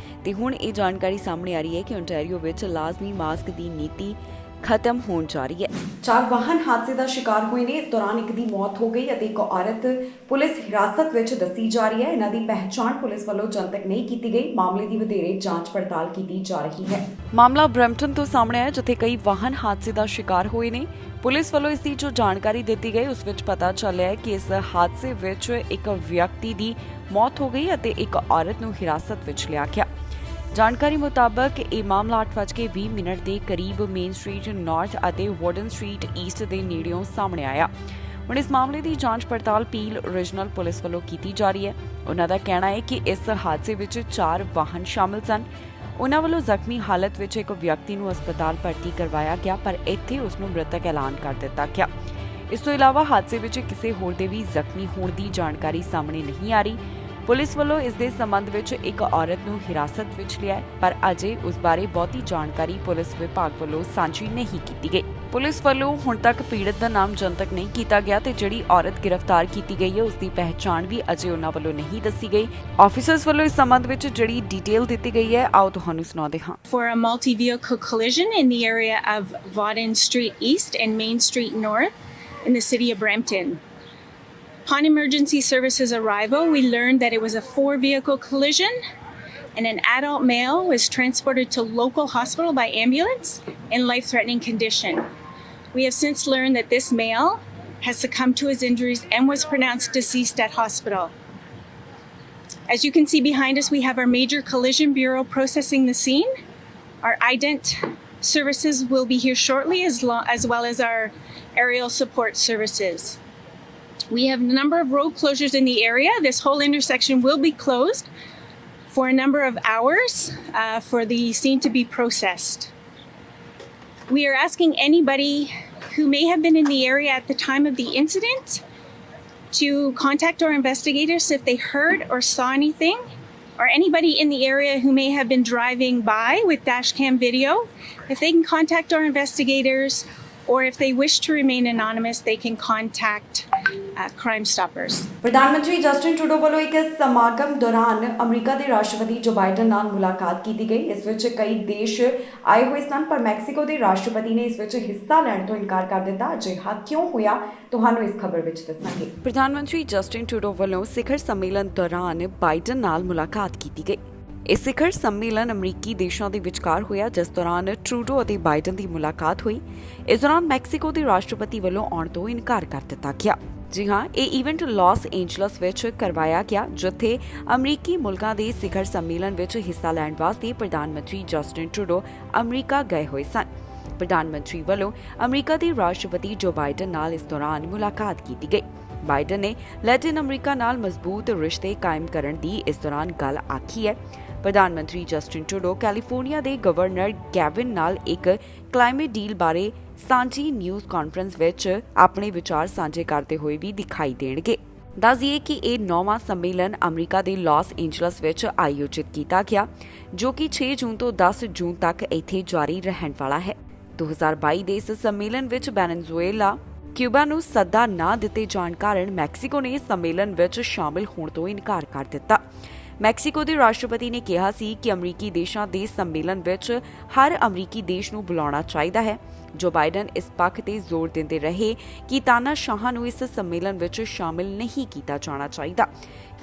ਤੇ ਹੁਣ ਇਹ ਜਾਣਕਾਰੀ ਸਾਹਮਣੇ ਆ ਰਹੀ ਹੈ ਕਿ ਓਨਟਾਰੀਓ ਵਿੱਚ ਲਾਜ਼ਮੀ ਮਾਸਕ ਦੀ ਨੀਤੀ ਖਤਮ ਹੋਣ ਜਾ ਰਹੀ ਹੈ। 4 ਵਾਹਨ ਹਾਦਸੇ ਦਾ ਸ਼ਿਕਾਰ ਹੋਏ ਨੇ। ਇਸ ਦੌਰਾਨ ਇੱਕ ਦੀ ਮੌਤ ਹੋ ਗਈ ਅਤੇ ਇੱਕ ਔਰਤ ਪੁਲਿਸ ਹਿਰਾਸਤ ਵਿੱਚ ਦੱਸੀ ਜਾ ਰਹੀ ਹੈ। ਇਹਨਾਂ ਦੀ ਪਹਿਚਾਣ ਪੁਲਿਸ ਵੱਲੋਂ ਜਨਤਕ ਨਹੀਂ ਕੀਤੀ ਗਈ। ਮਾਮਲੇ ਦੀ ਵਧੇਰੇ ਜਾਂਚ ਪੜਤਾਲ ਕੀਤੀ ਜਾ ਰਹੀ ਹੈ। ਮਾਮਲਾ ਬ੍ਰੈਂਪਟਨ ਤੋਂ ਸਾਹਮਣੇ ਆਇਆ ਜਿੱਥੇ ਕਈ ਵਾਹਨ ਹਾਦਸੇ ਦਾ ਸ਼ਿਕਾਰ ਹੋਏ ਨੇ। ਪੁਲਿਸ ਵੱਲੋਂ ਇਸ ਦੀ ਜੋ ਜਾਣਕਾਰੀ ਦਿੱਤੀ ਗਈ ਉਸ ਵਿੱਚ ਪਤਾ ਚੱਲਿਆ ਹੈ ਕਿ ਇਸ ਹਾਦਸੇ ਵਿੱਚ ਇੱਕ ਵਿਅਕਤੀ ਦੀ ਮੌਤ ਹੋ ਗਈ ਅਤੇ ਇੱਕ ਔਰਤ ਨੂੰ ਹਿਰਾਸਤ ਵਿੱਚ ਲਿਆ ਗਿਆ। ਜਾਣਕਾਰੀ ਮੁਤਾਬਕ ਇਹ ਮਾਮਲਾ 8:20 ਦੇ ਕਰੀਬ ਮੇਨ ਸਟਰੀਟ ਨਾਰਥ ਅਤੇ ਵਾਰਡਨ ਸਟਰੀਟ ਈਸਟ ਦੇ ਨੇੜਿਓਂ ਸਾਹਮਣੇ ਆਇਆ। ਹੁਣ ਇਸ ਮਾਮਲੇ ਦੀ ਜਾਂਚ ਪੜਤਾਲ ਪੀਲ ਰੀਜਨਲ ਪੁਲਿਸ ਵੱਲੋਂ ਕੀਤੀ ਜਾ ਰਹੀ ਹੈ। ਉਹਨਾਂ ਦਾ ਕਹਿਣਾ ਹੈ ਕਿ ਇਸ ਹਾਦਸੇ ਵਿੱਚ 4 ਵਾਹਨ ਸ਼ਾਮਲ ਸਨ। ਉਹਨਾਂ ਵੱਲੋਂ ਜ਼ਖਮੀ ਹਾਲਤ ਵਿੱਚ ਇੱਕ ਵਿਅਕਤੀ ਨੂੰ ਹਸਪਤਾਲ ਭਰਤੀ ਕਰਵਾਇਆ ਗਿਆ ਪਰ ਇੱਥੇ ਉਸ ਨੂੰ ਮ੍ਰਿਤਕ ਐਲਾਨ ਕਰ ਦਿੱਤਾ ਗਿਆ। ਇਸ ਤੋਂ ਇਲਾਵਾ ਹਾਦਸੇ ਵਿੱਚ ਕਿਸੇ ਹੋਰ ਦੇ ਵੀ ਜ਼ਖਮੀ ਹੋਣ ਦੀ ਜਾਣਕਾਰੀ ਸਾਹਮਣੇ ਨਹੀਂ ਆ ਰਹੀ। ਪੁਲਿਸ ਵੱਲੋਂ ਇਸ ਦੇ ਸੰਬੰਧ ਵਿੱਚ ਇੱਕ ਔਰਤ ਨੂੰ ਹਿਰਾਸਤ ਵਿੱਚ ਲਿਆ ਪਰ ਅਜੇ ਉਸ ਬਾਰੇ ਬਹੁਤੀ ਜਾਣਕਾਰੀ ਪੁਲਿਸ ਵਿਭਾਗ ਵੱਲੋਂ ਸਾਂਝੀ ਨਹੀਂ ਕੀਤੀ ਗਈ। ਪੁਲਿਸ ਵੱਲੋਂ ਹੁਣ ਤੱਕ ਪੀੜਤ ਦਾ ਨਾਮ ਜਨਤਕ ਨਹੀਂ ਕੀਤਾ ਗਿਆ ਤੇ ਜਿਹੜੀ ਔਰਤ ਗ੍ਰਿਫਤਾਰ ਕੀਤੀ ਗਈ ਹੈ ਉਸ ਦੀ ਪਹਿਚਾਣ ਵੀ ਅਜੇ ਉਹਨਾਂ ਵੱਲੋਂ ਨਹੀਂ ਦੱਸੀ ਗਈ। ਆਫੀਸਰਸ ਵੱਲੋਂ ਇਸ ਸੰਬੰਧ ਵਿੱਚ ਜਿਹੜੀ ਡਿਟੇਲ ਦਿੱਤੀ ਗਈ ਹੈ ਆਓ ਤੁਹਾਨੂੰ ਸੁਣਾਉਂਦੇ ਹਾਂ। For a multi-vehicle collision in the area of Vaughan Street East and Main Street North in the city of Brampton. Upon emergency services arrival, we learned that it was a 4-vehicle collision and an adult male was transported to local hospital by ambulance in life-threatening condition. We have since learned that this male has succumbed to his injuries and was pronounced deceased at hospital. As you can see behind us, we have our major collision bureau processing the scene. Our ident services will be here shortly as well as our aerial support services. We have a number of road closures in the area. This whole intersection will be closed for a number of hours for the scene to be processed. We are asking anybody who may have been in the area at the time of the incident to contact our investigators if they heard or saw anything, or anybody in the area who may have been driving by with dash cam video. If they can contact our investigators, or if they wish to remain anonymous, they can contact Crime Stoppers. ਪ੍ਰਧਾਨ ਮੰਤਰੀ Justin Trudeau ਵੱਲੋਂ ਇੱਕ ਸਮਾਗਮ ਦੌਰਾਨ America ਦੇ ਰਾਸ਼ਟਰਪਤੀ ਜੋ Biden ਨਾਲ ਮੁਲਾਕਾਤ ਕੀਤੀ ਗਈ। ਇਸ ਵਿੱਚ ਕਈ ਦੇਸ਼ ਆਏ ਹੋਏ ਸਨ ਪਰ ਮੈਕਸੀਕੋ ਦੇ ਰਾਸ਼ਟਰਪਤੀ ਨੇ ਇਸ ਵਿੱਚ ਹਿੱਸਾ ਲੈਣ ਤੋਂ ਇਨਕਾਰ ਕਰ ਦਿੱਤਾ। ਅਜਿਹਾ ਕਿਉਂ ਹੋਇਆ ਤੁਹਾਨੂੰ ਇਸ ਖਬਰ ਵਿੱਚ ਦੱਸਾਂਗੇ। ਪ੍ਰਧਾਨ ਮੰਤਰੀ ਜਸਟਿਨ ਟਰੂਡੋ ਵੱਲੋਂ ਸਿਖਰ ਸੰਮੇਲਨ ਦੌਰਾਨ ਬਾਈਡਨ ਨਾਲ ਮੁਲਾਕਾਤ ਕੀਤੀ ਗਈ। ਇਹ ਸਿਖਰ ਸੰਮੇਲਨ ਅਮਰੀਕੀ ਦੇਸ਼ਾਂ ਦੇ ਵਿਚਕਾਰ ਹੋਇਆ ਜਿਸ ਦੌਰਾਨ ਟਰੂਡੋ ਅਤੇ ਬਾਈਡਨ ਦੀ ਮੁਲਾਕਾਤ ਹੋਈ। ਇਸ ਦੌਰਾਨ ਮੈਕਸੀਕੋ ਦੇ ਰਾਸ਼ਟਰਪਤੀ ਵੱਲੋਂ ਆਉਣ ਤੋਂ ਇਨਕਾਰ ਕਰ ਦਿੱਤਾ ਗਿਆ। ਜੀ ਹਾਂ, ਇਹ ਇਵੈਂਟ ਲਾਸ ਏਂਜਲਸ ਵਿੱਚ ਕਰਵਾਇਆ ਗਿਆ ਜਿੱਥੇ ਅਮਰੀਕੀ ਮੁਲਕਾਂ ਦੇ ਸਿਖਰ ਸੰਮੇਲਨ ਵਿੱਚ ਹਿੱਸਾ ਲੈਣ ਵਾਸਤੇ ਪ੍ਰਧਾਨ ਮੰਤਰੀ ਜਸਟਿਨ ਟਰੂਡੋ ਅਮਰੀਕਾ ਗਏ ਹੋਏ ਸਨ। ਪ੍ਰਧਾਨ ਮੰਤਰੀ ਵੱਲੋਂ ਅਮਰੀਕਾ ਦੇ ਰਾਸ਼ਟਰਪਤੀ ਜੋ ਬਾਈਡਨ ਨਾਲ ਇਸ ਦੌਰਾਨ ਮੁਲਾਕਾਤ ਕੀਤੀ ਗਈ। ਬਾਈਡਨ ਨੇ ਲੈਟਿਨ ਅਮਰੀਕਾ ਨਾਲ ਮਜ਼ਬੂਤ ਰਿਸ਼ਤੇ ਕਾਇਮ ਕਰਨ ਦੀ ਇਸ ਦੌਰਾਨ ਗੱਲ ਆਖੀ ਹੈ। ਪ੍ਰਧਾਨ ਮੰਤਰੀ ਜਸਟਿਨ ਟਰੂਡੋ ਕੈਲੀਫੋਰਨੀਆ ਦੇ ਗਵਰਨਰ ਗੈਵਿਨ ਨਾਲ ਇੱਕ ਕਲਾਈਮੇਟ ਡੀਲ ਬਾਰੇ ਸਾਂਝੀ ਨਿਊਜ਼ ਕਾਨਫਰੰਸ ਵਿੱਚ ਆਪਣੇ ਵਿਚਾਰ ਸਾਂਝੇ ਕਰਦੇ ਹੋਏ ਵੀ ਦਿਖਾਈ ਦੇਣਗੇ। ਦੱਸ ਦਈਏ ਕਿ ਇਹ 9ਵਾਂ ਸੰਮੇਲਨ ਅਮਰੀਕਾ ਦੇ ਲਾਸ ਏਂਜਲਸ ਵਿੱਚ ਆਯੋਜਿਤ ਕੀਤਾ ਗਿਆ ਜੋ ਕਿ 6 ਜੂਨ ਤੋਂ 10 ਜੂਨ ਤੱਕ ਇੱਥੇ ਜਾਰੀ ਰਹਿਣ ਵਾਲਾ ਹੈ। 2022 ਦੇ ਇਸ ਸੰਮੇਲਨ ਵਿੱਚ ਵੈਨੇਜ਼ੁਏਲਾ ਕਿਊਬਾ ਨੂੰ ਸੱਦਾ ਨਾ ਦਿੱਤੇ ਜਾਣ ਕਾਰਨ ਮੈਕਸੀਕੋ ਨੇ ਸੰਮੇਲਨ ਵਿੱਚ ਸ਼ਾਮਿਲ ਹੋਣ ਤੋਂ ਇਨਕਾਰ ਕਰ ਦਿੱਤਾ। ਮੈਕਸੀਕੋ ਦੇ ਰਾਸ਼ਟਰਪਤੀ ਨੇ ਕਿਹਾ ਸੀ ਕਿ ਅਮਰੀਕੀ ਦੇਸ਼ਾਂ ਦੇ ਸੰਮੇਲਨ ਵਿੱਚ ਹਰ ਅਮਰੀਕੀ ਦੇਸ਼ ਨੂੰ ਬੁਲਾਉਣਾ ਚਾਹੀਦਾ ਹੈ। ਜੋ ਬਾਈਡਨ ਇਸ ਪੱਖ ਤੇ ਜ਼ੋਰ ਦਿੰਦੇ ਰਹੇ ਕਿ ਤਾਨਾਸ਼ਾਹਾਂ ਨੂੰ ਇਸ ਸੰਮੇਲਨ ਵਿੱਚ ਸ਼ਾਮਿਲ ਨਹੀਂ ਕੀਤਾ ਜਾਣਾ ਚਾਹੀਦਾ।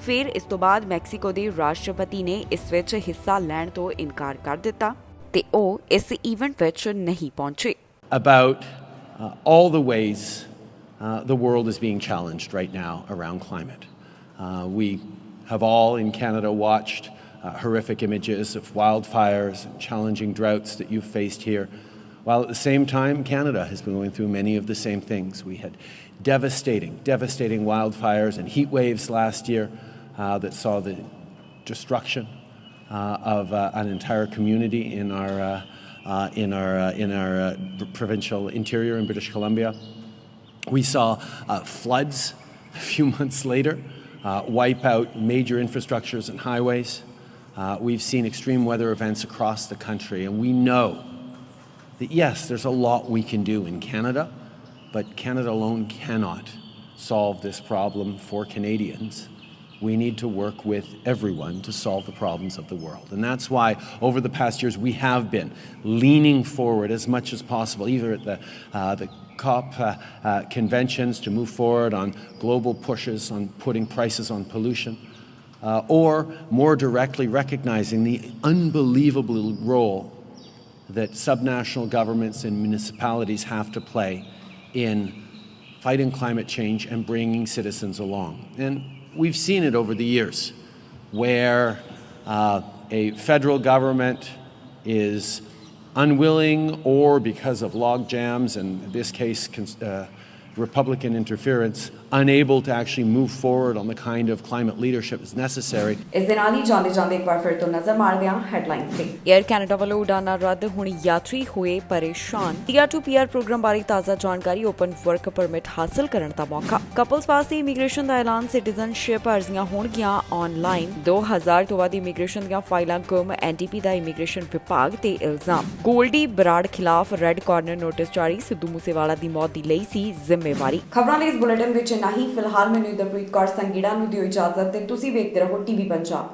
ਫਿਰ ਇਸ ਤੋਂ ਬਾਅਦ ਮੈਕਸੀਕੋ ਦੇ ਰਾਸ਼ਟਰਪਤੀ ਨੇ ਇਸ ਵਿੱਚ ਹਿੱਸਾ ਲੈਣ ਤੋਂ ਇਨਕਾਰ ਕਰ ਦਿੱਤਾ ਤੇ ਉਹ ਇਸ ਇਵੈਂਟ ਵਿੱਚ ਨਹੀਂ ਪਹੁੰਚੇ। About all the ways the world is being challenged right now around climate. We have all in Canada watched horrific images of wildfires and challenging droughts that you've faced here, while at the same time Canada has been going through many of the same things. We had devastating wildfires and heat waves last year that saw the destruction of an entire community in our provincial interior in British Columbia. We saw floods a few months later wipe out major infrastructures and highways. We've seen extreme weather events across the country, and we know that, yes, there's a lot we can do in Canada, but Canada alone cannot solve this problem for Canadians. We need to work with everyone to solve the problems of the world. And that's why over the past years we have been leaning forward as much as possible, either at the COP conventions to move forward on global pushes on putting prices on pollution, or more directly recognizing the unbelievable role that subnational governments and municipalities have to play in fighting climate change and bringing citizens along. And we've seen it over the years where a federal government is unwilling, or because of log jams, and in this case Republican interference, unable to actually move forward on the kind of climate leadership that's necessary. ਇਸ ਦੇ ਨਾਲ ਹੀ ਜਾਂਦੇ ਜਾਂਦੇ ਇੱਕ ਵਾਰ ਫਿਰ ਤੋਂ ਨਜ਼ਰ ਮਾਰਦੇ ਹਾਂ ਹੈਡਲਾਈਨਸ ਤੇ। 에ਅਰ ਕੈਨੇਡਾ ਵੱਲੋਂ ਉਡਾਨਾਂ ਰੱਦ, ਹੁਣ ਯਾਤਰੀ ਹੋਏ ਪਰੇਸ਼ਾਨ। ਟੀਆਰ ਟੂ ਪੀਆਰ ਪ੍ਰੋਗਰਾਮ ਬਾਰੇ ਤਾਜ਼ਾ ਜਾਣਕਾਰੀ, ਓਪਨ ਵਰਕ ਪਰਮਿਟ ਹਾਸਲ ਕਰਨ ਦਾ ਮੌਕਾ। ਕਪਲਸ ਵਾਸਤੇ ਇਮੀਗ੍ਰੇਸ਼ਨ ਦਾ ਐਲਾਨ, ਸਿਟੀਜ਼ਨਸ਼ਿਪ ਅਰਜ਼ੀਆਂ ਹੋਣਗੀਆਂ ਆਨਲਾਈਨ। 2000 ਤੋਂ ਵੱਧ ਇਮੀਗ੍ਰੇਸ਼ਨ ਦੀਆਂ ਫਾਈਲਾਂ ਗੁੰਮ, ਐਨਡੀਪੀ ਦਾ ਇਮੀਗ੍ਰੇਸ਼ਨ ਵਿਭਾਗ ਤੇ ਇਲਜ਼ਾਮ। ਗੋਲਡੀ ਬਰਾੜ ਖਿਲਾਫ ਰੈੱਡ ਕਾਰਨਰ ਨੋਟਿਸ ਜਾਰੀ, ਸਿੱਧੂ ਮੂਸੇਵਾਲਾ ਦੀ ਮੌਤ ਦੀ ਲਈ ਸੀ ਜ਼ਿੰਮੇਵਾਰੀ। ਖਬਰਾਂ ਦੇ ਇਸ ਬੁਲੇਟਿਨ ਵਿੱਚ ਨਹੀਂ, ਫਿਲਹਾਲ ਮੈਨੂੰ ਇੰਦਰਪ੍ਰੀਤ ਕੌਰ ਸੰਗੀੜਾ ਨੂੰ ਦਿਓ ਇਜਾਜ਼ਤ ਤੇ ਤੁਸੀਂ ਵੇਖਦੇ ਰਹੋ ਟੀਵੀ ਪੰਜਾਬ।